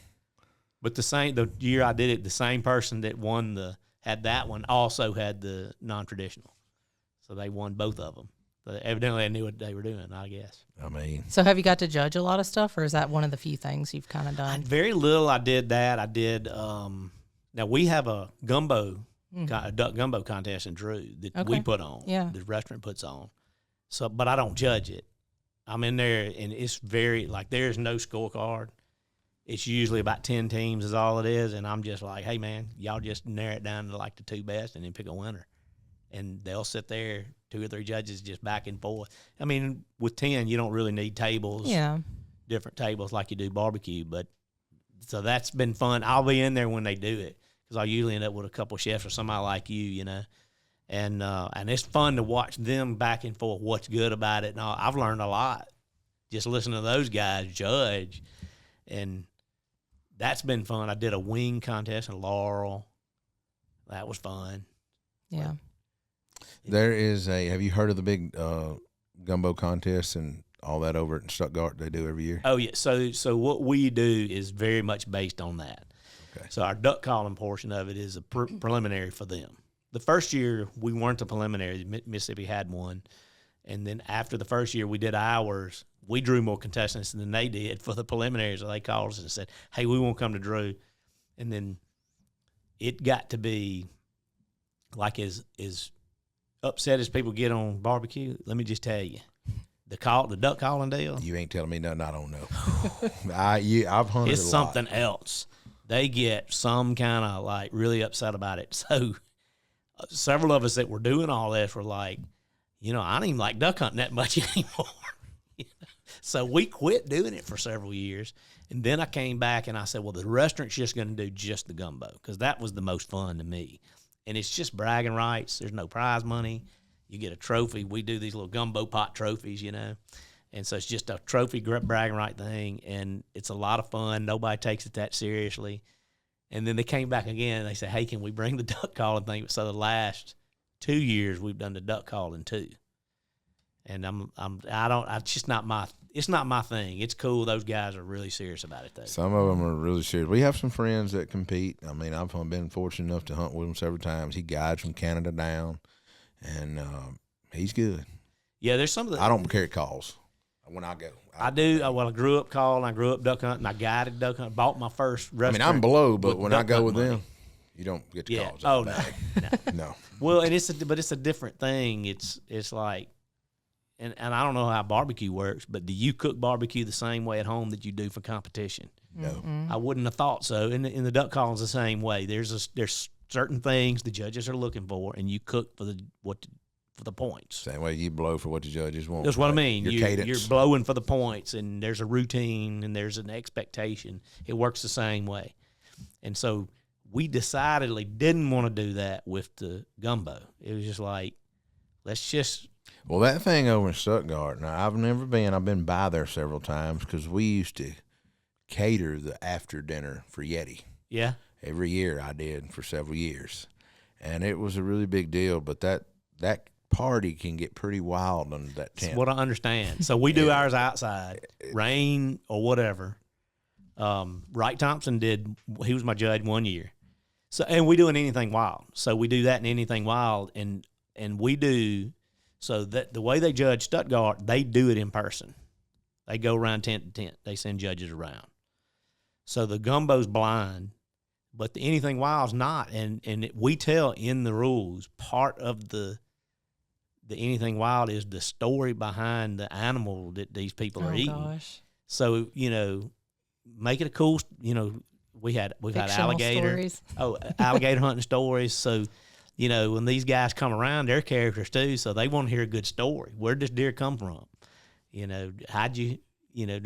But the year I did it, the same person that had that one also had the non-traditional. So they won both of them. But evidently they knew what they were doing, I guess. I mean, So have you got to judge a lot of stuff, or is that one of the few things you've kind of done? Very little I did that. I did, now we have a duck gumbo contest in Drew that we put on. Yeah. The restaurant puts on. So, but I don't judge it. I'm in there, and it's very, like, there's no scorecard. It's usually about 10 teams is all it is, and I'm just like, hey, man, y'all just narrow it down to, like, the 2 best and then pick a winner. And they'll sit there, 2 or 3 judges just back and forth. I mean, with 10, you don't really need tables, different tables like you do barbecue. But so that's been fun. I'll be in there when they do it because I usually end up with a couple chefs or somebody like you know. And it's fun to watch them back and forth, what's good about it. And I've learned a lot just listening to those guys judge. And that's been fun. I did a wing contest in Laurel. That was fun. Yeah. there is have you heard of the big gumbo contest and all that over at Stuttgart they do every year? Oh, yeah. So what we do is very much based on that. Okay. So our duck calling portion of it is a preliminary for them. The first year, we weren't a preliminary. Mississippi had one. And then after the first year we did ours, we drew more contestants than they did for the preliminaries. So they called us and said, hey, we won't come to Drew. And then it got to be like as upset as people get on barbecue. Let me just tell you, the duck calling deal. You ain't telling me nothing I don't know. I've hunted It's a lot. something else. They get some kind of like really upset about it. So several of us that were doing all this were like, I don't even like duck hunting that much anymore. So we quit doing it for several years. And then I came back and I said, well, the restaurant's just going to do just the gumbo because that was the most fun to me. And it's just bragging rights. There's no prize money. You get a trophy. We do these little gumbo pot trophies, And so it's just a trophy bragging right thing. And it's a lot of fun. Nobody takes it that seriously. And then they came back again and they said, hey, can we bring the duck calling thing? So the last 2 years we've done the duck calling too. And it's just not my thing. It's cool. Those guys are really serious about it though. Some of them are really serious. We have some friends that compete. I mean, I've been fortunate enough to hunt with him several times. He guides from Canada down, and he's good. Yeah, there's some of the. I don't carry calls when I go. I do. Well, I grew up calling. I grew up duck hunting. I guided duck hunting. Bought my first restaurant. I mean, I'm below, but when I go with money. them, you don't get the calls. Oh, no. No. Well, and it's a different thing. It's like, and I don't know how barbecue works, but do you cook barbecue the same way at home that you do for competition? No. Mm-hmm. I wouldn't have thought so. In the duck calling's the same way. There's certain things the judges are looking for, and you cook for the points. Same way you blow for what the judges want. That's what I mean. Your cadence. You're blowing for the points, and there's a routine, and there's an expectation. It works the same way. And so we decidedly didn't want to do that with the gumbo. It was just like, let's just. Well, that thing over in Stuttgart, now I've never been. I've been by there several times because we used to cater the after dinner for Yeti. Yeah. Every year I did for several years. And it was a really big deal, but that party can get pretty wild under that tent. That's what I understand. So we do ours outside, rain or whatever. Wright Thompson he was my judge one year. So, and we do in Anything Wild. So we do that in Anything Wild, and we do, so that the way they judge Stuttgart, they do it in person. They go around tent to tent. They send judges around. So the gumbo's blind, but the Anything Wild's not. And we tell in the rules, part of the Anything Wild is the story behind the animal that these people are eating. Gosh. So, make it a cool, we've had alligator. Stories. Alligator hunting stories. So, when these guys come around, they're characters too, so they want to hear a good story. Where does deer come from? How'd you,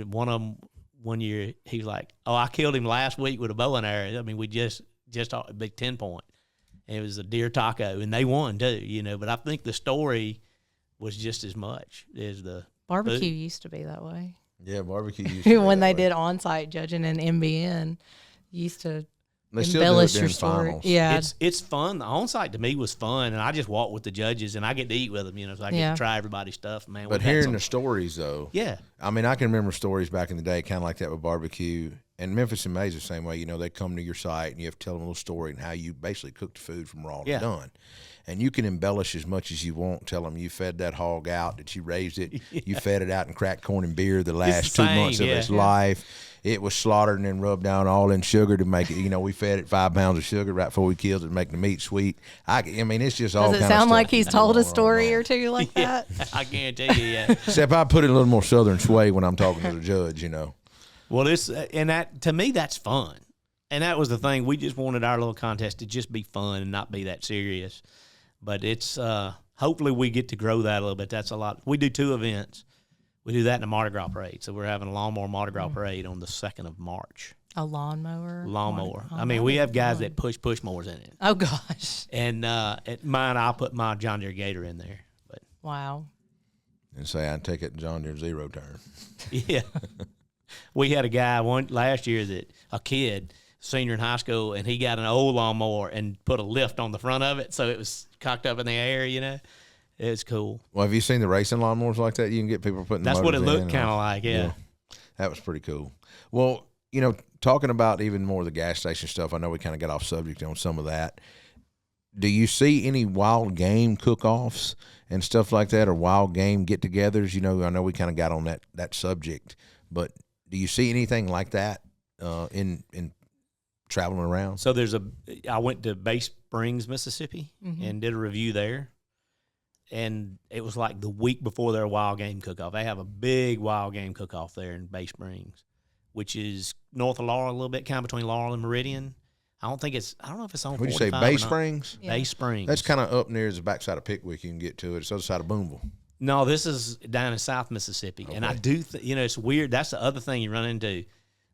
one of them, one year, he was like, oh, I killed him last week with a bow and arrow. I mean, we just a big 10-point. And it was a deer taco, and they won too, but I think the story was just as much as the Barbecue food. used to be that way. Yeah, barbecue used to be When that they way. did on-site judging in MBN, used to They still do it embellish during your story. finals. Yeah. It's fun. The on-site to me was fun, and I just walk with the judges, and I get to eat with them, so I get to try everybody's stuff, man. But hearing the stories, though. Yeah. I mean, I can remember stories back in the day, kind of like that with barbecue. And Memphis and May's the same way. They come to your site, and you have to tell them a little story and how you basically cooked the food from raw to done. And you can embellish as much as you want. Tell them you fed that hog out, that you raised it. You fed it out in cracked corn and beer the last 2 months of its life. It was slaughtered and then rubbed down all in sugar to make it. We fed it 5 pounds of sugar right before we killed it to make the meat sweet. I mean, it's just all kind of stuff. Does it sound like he's told a story or two like that? I guarantee you, yeah. Except I put it in a little more southern sway when I'm talking to the judge, Well, that to me, that's fun. And that was the thing. We just wanted our little contest to just be fun and not be that serious. But it's hopefully we get to grow that a little bit. That's a lot. We do 2 events. We do that in a Mardi Gras parade. So we're having a lawnmower Mardi Gras parade on the 2nd of March. A lawnmower? Lawnmower. I mean, we have guys that push mowers in it. Oh, gosh. And at mine, I'll put my John Deere Gator in there. But wow. And say I take it John Deere 0 turn. Yeah. We had a guy last year a kid, senior in high school, and he got an old lawnmower and put a lift on the front of it, so it was cocked up in the air, It's cool. Well, have you seen the racing lawnmowers like that? You can get people putting That's what it motors looked kind of like, yeah. That was pretty cool. Well, talking about even more of the gas station stuff, I know we kind of got off subject on some of that. Do you see any wild game cook-offs and stuff like that, or wild game get-togethers? I know we kind of got on that subject, but do you see anything like that in traveling around? So I went to Bay Springs, Mississippi, and did a review there. And it was like the week before their wild game cook-off. They have a big wild game cook-off there in Bay Springs, which is north of Laurel a little bit, kind of between Laurel and Meridian. I don't know if it's on 45 Would you say Bay Springs? Yeah. Bay Springs. That's kind of up near the backside of Pickwick. You can get to it. It's the other side of Boonville. No, this is down in South Mississippi. Okay. And I do it's weird. That's the other thing you run into.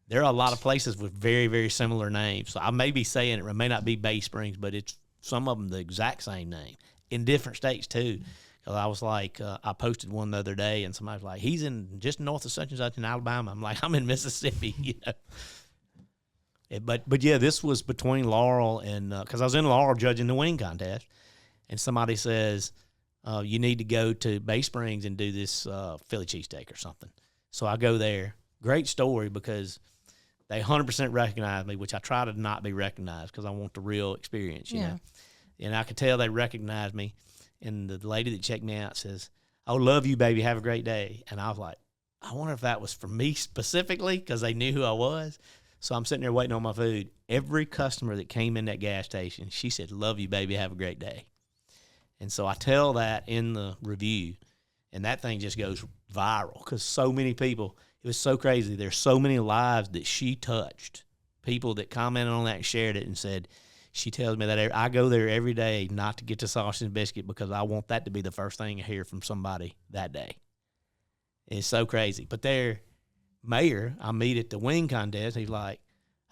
There are a lot of places with very, very similar names. So I may be saying it may not be Bay Springs, but it's some of them the exact same name in different states too. Because I was like, I posted one the other day, and somebody was like, he's in just north of such and such in Alabama. I'm like, I'm in Mississippi, But yeah, this was between Laurel and because I was in Laurel judging the wing contest, and somebody says, you need to go to Bay Springs and do this Philly cheesesteak or something. So I go there. Great story because they 100% recognize me, which I try to not be recognized because I want the real experience, you know. And I could tell they recognized me. And the lady that checked me out says, "Oh, love you, baby. Have a great day." And I was like, I wonder if that was for me specifically because they knew who I was. So I'm sitting there waiting on my food. Every customer that came in that gas station, she said, "Love you, baby. Have a great day." And so I tell that in the review, and that thing just goes viral because so many people, it was so crazy. There's so many lives that she touched, people that commented on that and shared it and said, she tells me that I go there every day not to get the sausage and biscuit because I want that to be the first thing I hear from somebody that day. It's so crazy. But their mayor, I meet at the wing contest, he's like,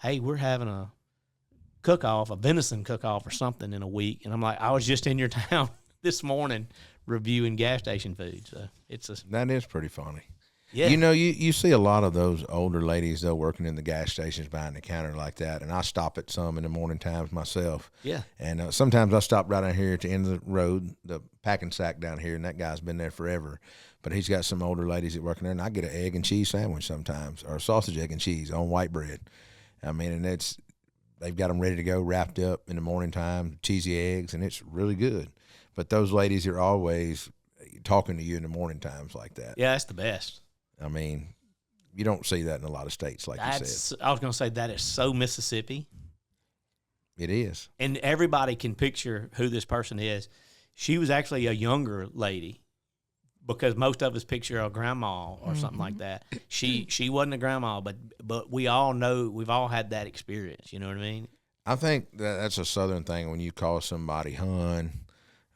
"Hey, we're having a cook-off, a venison cook-off or something in a week." And I'm like, "I was just in your town this morning reviewing gas station food." So that is pretty funny. Yeah. You see a lot of those older ladies, though, working in the gas stations behind the counter like that, and I stop at some in the morning times myself. Yeah. And sometimes I stop right out here at the end of the road, the packing sack down here, and that guy's been there forever. But he's got some older ladies that working there, and I get an egg and cheese sandwich sometimes, or a sausage, egg, and cheese on white bread. I mean, and they've got them ready to go, wrapped up in the morning time, cheesy eggs, and it's really good. But those ladies are always talking to you in the morning times like that. Yeah, that's the best. I mean, you don't see that in a lot of states, like you said. I was going to say that is so Mississippi. It is. And everybody can picture who this person is. She was actually a younger lady because most of us picture a grandma or something like that. She wasn't a grandma, but we all know, we've all had that experience. You know what I mean? I think that's a Southern thing when you call somebody hun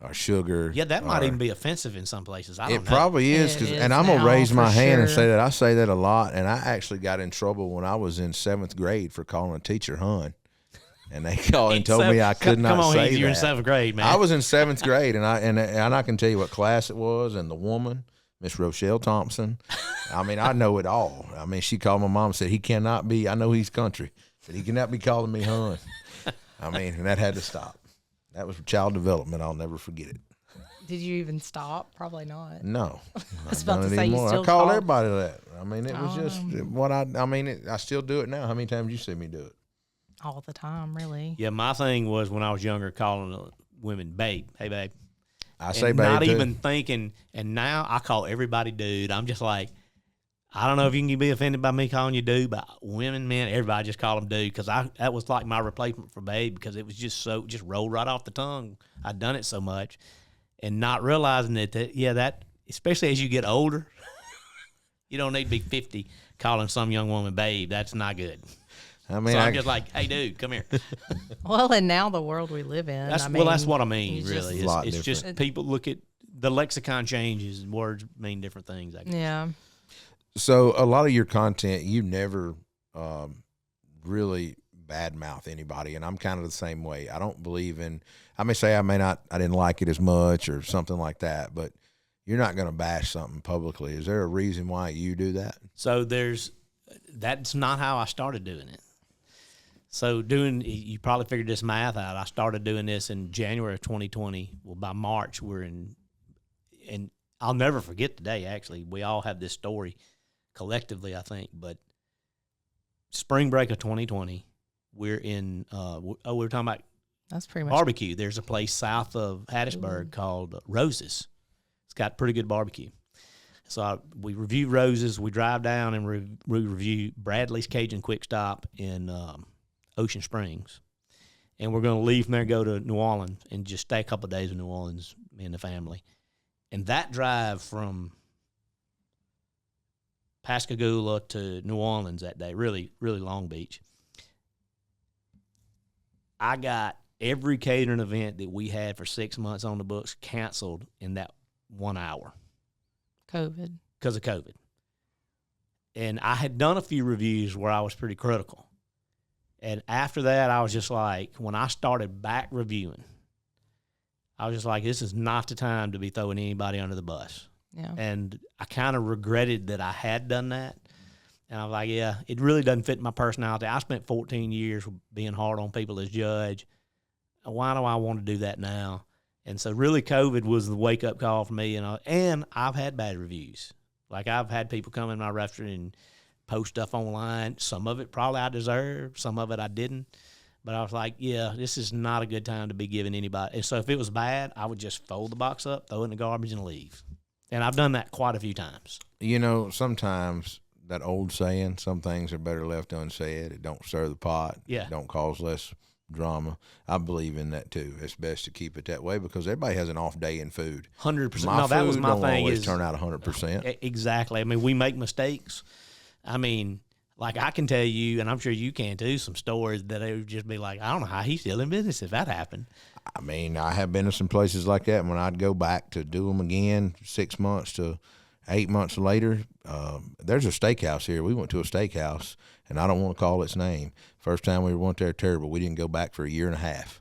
or sugar. Yeah, that might even be offensive in some places. I don't know. It probably is, and I'm going to raise my hand and say that I say that a lot, and I actually got in trouble when I was in 7th grade for calling a teacher hun. And they called and told me I could not say that. You're in 7th grade, man. I was in 7th grade, and I can tell you what class it was, and the woman, Miss Rochelle Thompson. I mean, I know it all. I mean, she called my mom and said, "He cannot be, I know he's country, but he cannot be calling me hun." I mean, and that had to stop. That was child development. I'll never forget it. Did you even stop? Probably not. No. I was about to say you still I called call. everybody that. I mean, it was just what I mean, I still do it now. How many times you see me do it? All the time, really. Yeah, my thing was when I was younger, calling women babe. Hey, babe. I say and babe not too. even thinking. And now I call everybody dude. I'm just like, I don't know if you can be offended by me calling you dude, but women, men, everybody just call them dude because that was like my replacement for babe because it was just rolled right off the tongue. I'd done it so much and not realizing that especially as you get older, you don't need to be 50 calling some young woman babe. That's not good. I mean, So I'm just like, hey, dude, come here. Well, and now the world we live in. That's what I mean, really. It's just people look at the lexicon changes and words mean different things, I guess. Yeah. So a lot of your content, you never really badmouth anybody, and I'm kind of the same way. I don't believe in. I may say I didn't like it as much or something like that, but you're not going to bash something publicly. Is there a reason why you do that? So that's not how I started doing it. So you probably figured this math out. I started doing this in January of 2020. Well, by March and I'll never forget the day. Actually, we all have this story collectively, I think. But spring break of 2020, we're in. We were talking about That's pretty much barbecue. There's a place south of Hattiesburg called Roses. It's got pretty good barbecue. So we review Roses. We drive down and we review Bradley's Cajun Quick Stop in Ocean Springs. And we're going to leave from there, go to New Orleans, and just stay a couple of days in New Orleans, me and the family. And that drive from Pascagoula to New Orleans that day, really, really Long Beach, I got every catering event that we had for 6 months on the books canceled in that 1 hour. COVID. Because of COVID. And I had done a few reviews where I was pretty critical. And after that, I was just like, when I started back reviewing, I was just like, this is not the time to be throwing anybody under the bus. Yeah. And I kind of regretted that I had done that. And I was like, yeah, it really doesn't fit my personality. I spent 14 years being hard on people as judge. Why do I want to do that now? And so really COVID was the wake-up call for me. And I've had bad reviews. Like I've had people come in my restaurant and post stuff online. Some of it probably I deserved. Some of it I didn't. But I was like, yeah, this is not a good time to be giving anybody. And so if it was bad, I would just fold the box up, throw it in the garbage, and leave. And I've done that quite a few times. You know, sometimes that old saying, some things are better left unsaid. It don't stir the pot. Yeah. It don't cause less drama. I believe in that too. It's best to keep it that way because everybody has an off day in food. 100%. My No, that was food my don't thing. always turn out 100%. Exactly. I mean, we make mistakes. I mean, like I can tell you, and I'm sure you can too, some stories that it would just be like, I don't know how he's still in business if that happened. I mean, I have been to some places like that. When I'd go back to do them again 6 months to 8 months later, there's a steakhouse here. We went to a steakhouse, and I don't want to call its name. First time we went there, terrible. We didn't go back for a year and a half.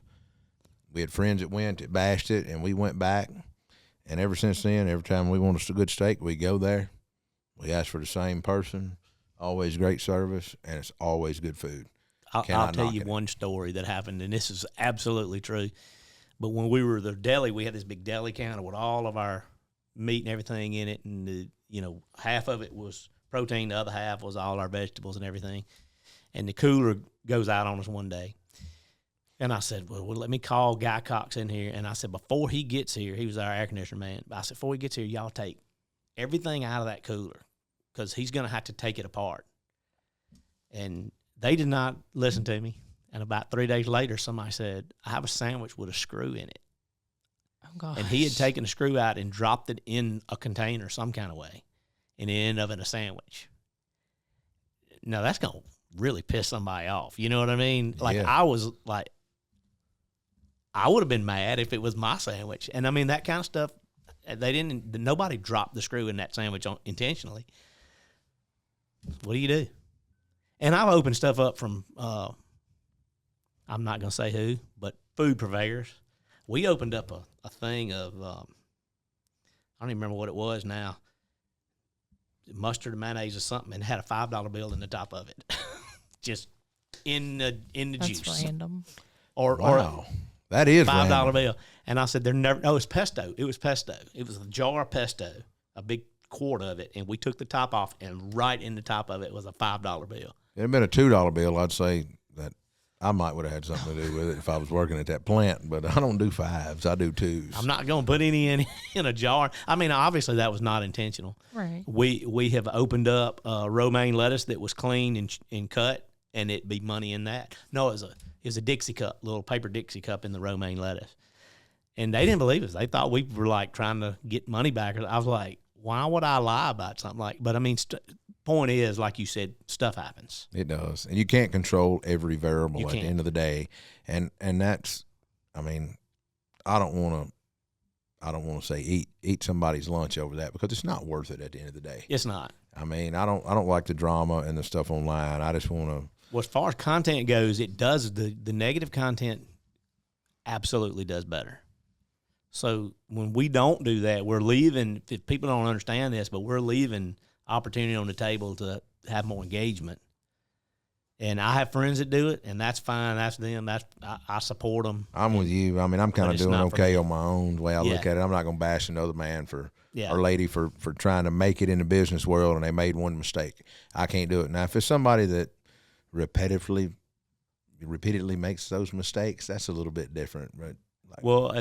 We had friends that went, that bashed it, and we went back. And ever since then, every time we want a good steak, we go there. We ask for the same person. Always great service, and it's always good food. I'll tell you one story that happened, and this is absolutely true. But when we were the deli, we had this big deli counter with all of our meat and everything in it, and half of it was protein, the other half was all our vegetables and everything. And the cooler goes out on us one day. And I said, well, let me call Guy Cox in here. And I said, before he gets here, he was our air conditioner man. I said, before he gets here, y'all take everything out of that cooler because he's going to have to take it apart. And they did not listen to me. And about 3 days later, somebody said, I have a sandwich with a screw in it. Oh, gosh. And he had taken the screw out and dropped it in a container some kind of way. And it ended up in a sandwich. Now, that's going to really piss somebody off. You know what I mean? Like, Yeah. I was like, I would have been mad if it was my sandwich. And I mean, that kind of stuff, nobody dropped the screw in that sandwich intentionally. What do you do? And I've opened stuff up from, I'm not going to say who, but food purveyors. We opened up a thing of, I don't even remember what it was now, mustard and mayonnaise or something, and had a $5 bill in the top of it. Just in the That's juice. random. Wow. That is $5 random. bill. And I said, they're never. No, it's pesto. It was pesto. It was a jar of pesto, a big quart of it, and we took the top off, and right in the top of it was a $5 bill. If it had been a $2 bill, I'd say that I might would have had something to do with it if I was working at that plant. But I don't do fives. I do twos. I'm not going to put any in a jar. I mean, obviously that was not intentional. Right. We have opened up romaine lettuce that was clean and cut, and it'd be money in that. No, it was a Dixie cup, little paper Dixie cup in the romaine lettuce. And they didn't believe us. They thought we were like trying to get money back. I was like, why would I lie about something like? But I mean, point is, like you said, stuff happens. It does, and you can't control every variable You at can't. the end of the day. And that's, I mean, I don't want to say eat somebody's lunch over that, because it's not worth it at the end of the day. It's not. I mean, I don't like the drama and the stuff online. I just want to. Well, as far as content goes, it does the negative content absolutely does better. So when we don't do that, we're leaving. If people don't understand this, but we're leaving opportunity on the table to have more engagement. And I have friends that do it, and that's fine. That's them. I support them. I'm with you. I mean, I'm kind But of it's doing not for okay me. on my own, the way I look Yeah. at it. I'm not going to bash another man Yeah. or lady for trying to make it in the business world, and they made one mistake. I can't do it. Now, if it's somebody that repeatedly makes those mistakes, that's a little bit different. But Well,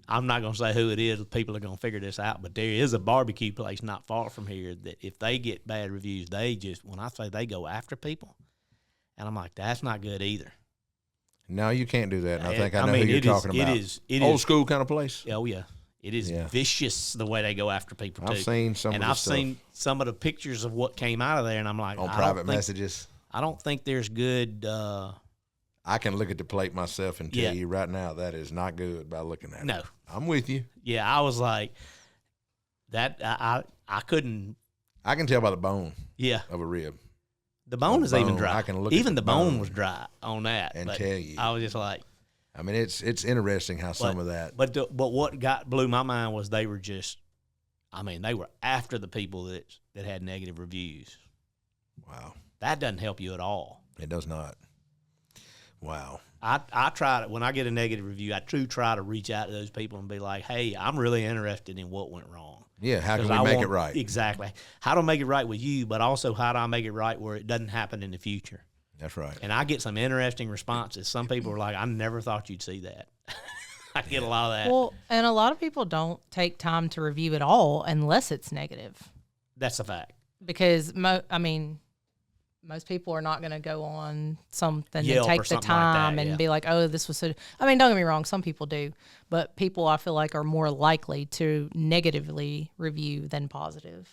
I'm not going to say who it is. People are going to figure this out, but there is a barbecue place not far from here that if they get bad reviews, when I say they go after people, and I'm like, that's not good either. no, you can't do that. And I think I know mean, who you're it is- talking about. it Old is- school kind of place. Oh, yeah. It is Yeah. vicious the way they go after people, too. I've seen some and of the I've stuff seen some of the pictures of what came out of there, and I'm like, on I private don't think, messages. I don't think there's good I can look at the plate myself and tell Yeah. you right now that is not good by looking at it. no. I'm with you. Yeah, I was like, that I couldn't. I can tell by the bone Yeah, of a rib. the bone is even bone, dry. I can look at even the the bone bone was dry on that, and but tell you. I was just like, I mean, it's interesting how some of that. But what blew my mind was they were they were after the people that had negative reviews. Wow, That doesn't help you at all. it does not. Wow. I try to, when I get a negative review, I try to reach out to those people and be like, hey, I'm really interested in what went wrong. Yeah, how can 'Cause we I make want- it right? Exactly. How to make it right with you, but also how do I make it right where it doesn't happen in the future? That's right. And I get some interesting responses. Some people are like, I never thought you'd see that. I get a lot of that. Well, and a lot of people don't take time to review at all unless it's negative, That's a fact. because most people are not going to go on something Yelp and take or the something like time that, and yeah. be like, oh, this was so. I mean, don't get me wrong, some people do, but people I feel like are more likely to negatively review than positive.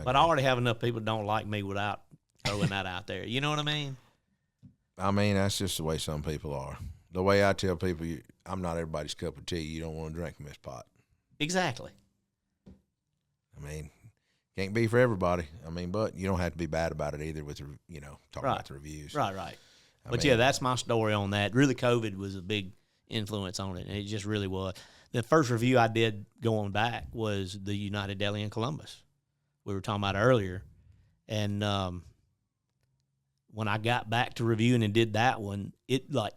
But I already have enough people that don't like me without throwing that out there. You know what I mean? I mean, that's just the way some people are. The way I tell people, I'm not everybody's cup of tea. You don't want to drink from this pot. Exactly. I mean, can't be for everybody. I mean, but you don't have to be bad about it either with, talking Right. about the reviews. Right. I But mean, yeah, that's my story on that. Really, COVID was a big influence on it, and it just really was. The first review I did going back was the United Deli in Columbus. We were talking about earlier. And when I got back to reviewing and did that one, it like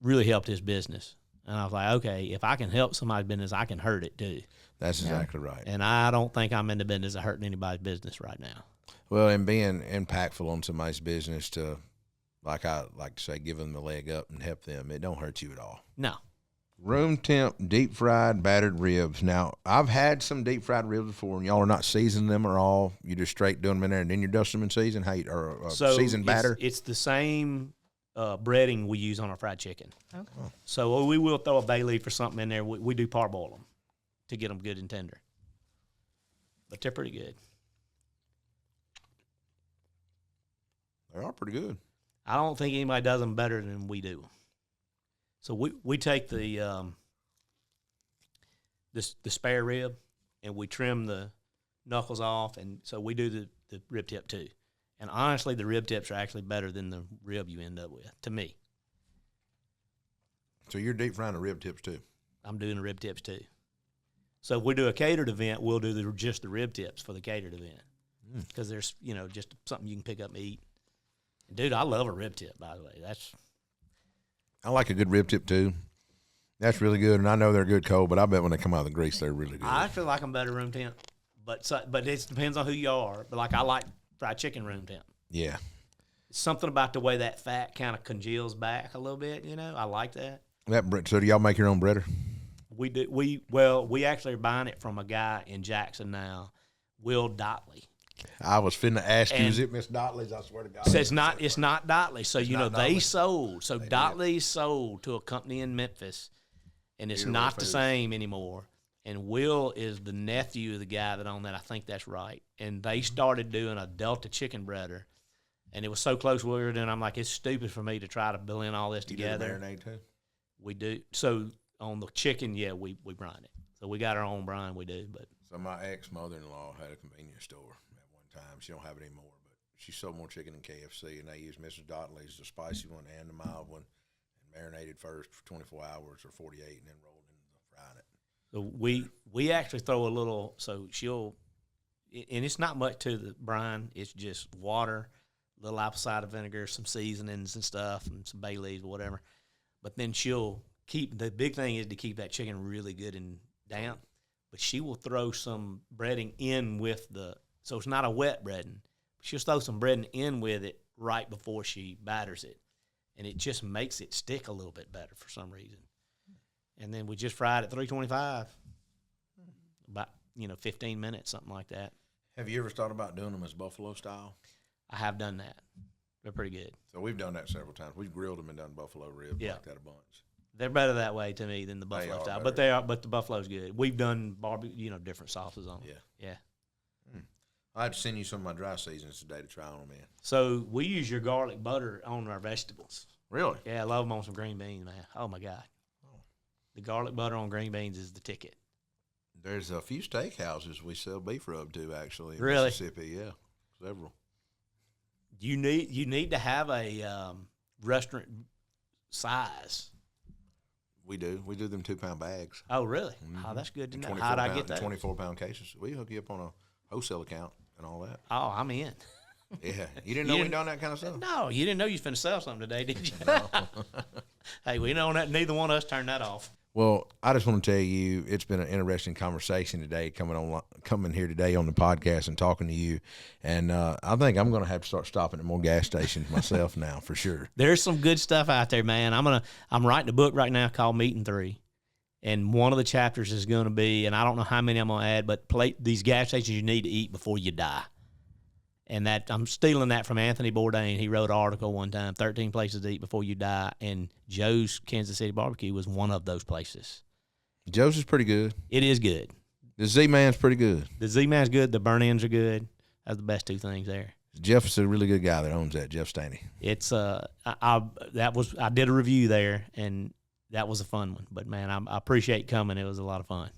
really helped his business. And I was like, okay, if I can help somebody's business, I can hurt it too. That's exactly right. And I don't think I'm in the business of hurting anybody's business right now. Well, and being impactful on somebody's business to, like I like to say, give them the leg up and help them, it don't hurt you at all. No. Room temp, deep fried, battered ribs. Now, I've had some deep fried ribs before, and y'all are not seasoning them at all. You just straight doing them in there, and then you dust them in season, seasoned batter. It's the same breading we use on our fried chicken. Okay. So we will throw a bay leaf or something in there. We do parboil them to get them good and tender. But they're pretty good. They are pretty good. I don't think anybody does them better than we do. So we take the spare rib and we trim the knuckles off, and so we do the rib tip too. And honestly, the rib tips are actually better than the rib you end up with, to me. So you're deep frying the rib tips too? I'm doing the rib tips too. So if we do a catered event, we'll do just the rib tips for the catered event, because there's just something you can pick up and eat. And dude, I love a rib tip. By the way, I like a good rib tip too. That's really good, and I know they're good cold, but I bet when they come out of the grease, they're really good. I feel like I'm better room temp, but it depends on who you are. But like I like fried chicken room temp. Yeah. Something about the way that fat kind of congeals back a little bit, you know. I like that. So do y'all make your own breader? We do. We actually are buying it from a guy in Jackson now, Will Dotley. I was finna ask you, is it Miss Dotley's? I swear to God. So it's not Dotley. So you know they Dotley. sold. So Dotley sold to a company in Memphis, and it's not the same anymore. And Will is the nephew of the guy that owned that. I think that's right. And they started doing a Delta chicken breader. And it was so close we were doing, I'm like, it's stupid for me to try to blend all this together. You do the marinade too? We do. So on the chicken, yeah, we brine it. So we got our own brine, we do. But So my ex-mother-in-law had a convenience store at one time. She don't have it anymore, but she sold more chicken than KFC, and they used Mrs. Dotley's, the spicy one and the mild one, and marinated first for 24 hours or 48 and then rolled into the frying it. So we actually throw a little, so she'll, and it's not much to the brine. It's just water, a little apple cider vinegar, some seasonings and stuff, and some bay leaves or whatever. But then she'll the big thing is to keep that chicken really good and damp. But she will throw some breading in with so it's not a wet breading. She'll throw some breading in with it right before she batters it. And it just makes it stick a little bit better for some reason. And then we just fried at 325, about 15 minutes, something like that. Have you ever thought about doing them as buffalo style? I have done that. They're pretty good. So we've done that several times. We've grilled them and done buffalo ribs like that a bunch. They're better that way to me than the buffalo style, but the buffalo's good. We've done barbecue, different sauces on them. Yeah. I'd send you some of my dry seasons today to try on them in. So we use your garlic butter on our vegetables. Really? Yeah, I love them on some green beans, man. Oh my God. The garlic butter on green beans is the ticket. There's a few steakhouses we sell beef rub to, actually, in really? Mississippi. Yeah, several. You need to have a restaurant size. We do. We do them 2-pound bags. Oh, really? Mm-hmm. Oh, that's good to know. How'd I get that? 24-pound cases. We hook you up on a wholesale account and all that. Oh, I'm in. Yeah. You didn't know we done that kind of stuff? No, you didn't know you was finna sell something today, did you? No. Hey, we know that neither one of us turned that off. Well, I just want to tell you, it's been an interesting conversation today, coming here today on the podcast and talking to you. And I think I'm going to have to start stopping at more gas stations myself now, for sure. There's some good stuff out there, man. I'm writing a book right now called Meeting 3. And one of the chapters is going to be, and I don't know how many I'm going to add, but these gas stations you need to eat before you die. And that I'm stealing that from Anthony Bourdain. He wrote an article one time, 13 places to eat before you die, and Joe's Kansas City Barbecue was one of those places. Joe's is pretty good. It is good. The Z-Man's pretty good. The Z-Man's good. The burn-ins are good. That's the best two things there. Jeff is a really good guy that owns that, Jeff Staney. It's I did a review there, and that was a fun one. But man, I appreciate you coming. It was a lot of fun.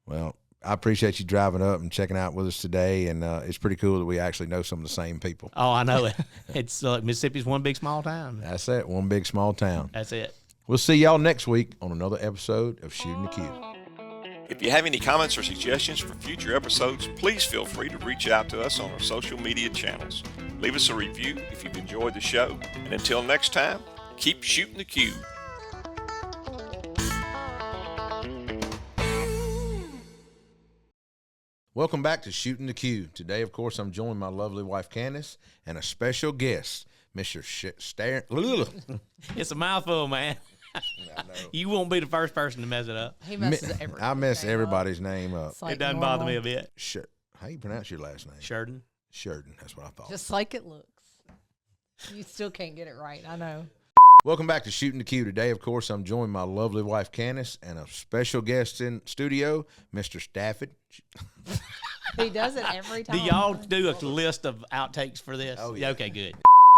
Well, I appreciate you driving up and checking out with us today, and it's pretty cool that we actually know some of the same people. Oh, I know it. It's Mississippi's one big small town. That's it, one big small town. That's it. We'll see y'all next week on another episode of Shootin The Que. If you have any comments or suggestions for future episodes, please feel free to reach out to us on our social media channels. Leave us a review if you've enjoyed the show. And until next time, keep shooting the Que. Welcome back to Shootin The Que. Today, of course, I'm joined by my lovely wife, Candace, and a special guest, Mr. It's a mouthful, man. You won't be the first person to mess it up. He messes everybody's I mess name everybody's name up. It's like It doesn't normal. bother me a bit. How you pronounce your last name? Shurden. Shurden. That's what I thought. Just like it looks. You still can't get it right. I know. Welcome back to Shootin The Que. Today, of course, I'm joined by my lovely wife, Candace, and a special guest in studio, Mr. Stafford. He does it every time. Do y'all do a list of outtakes for this? Oh, yeah. Okay, good.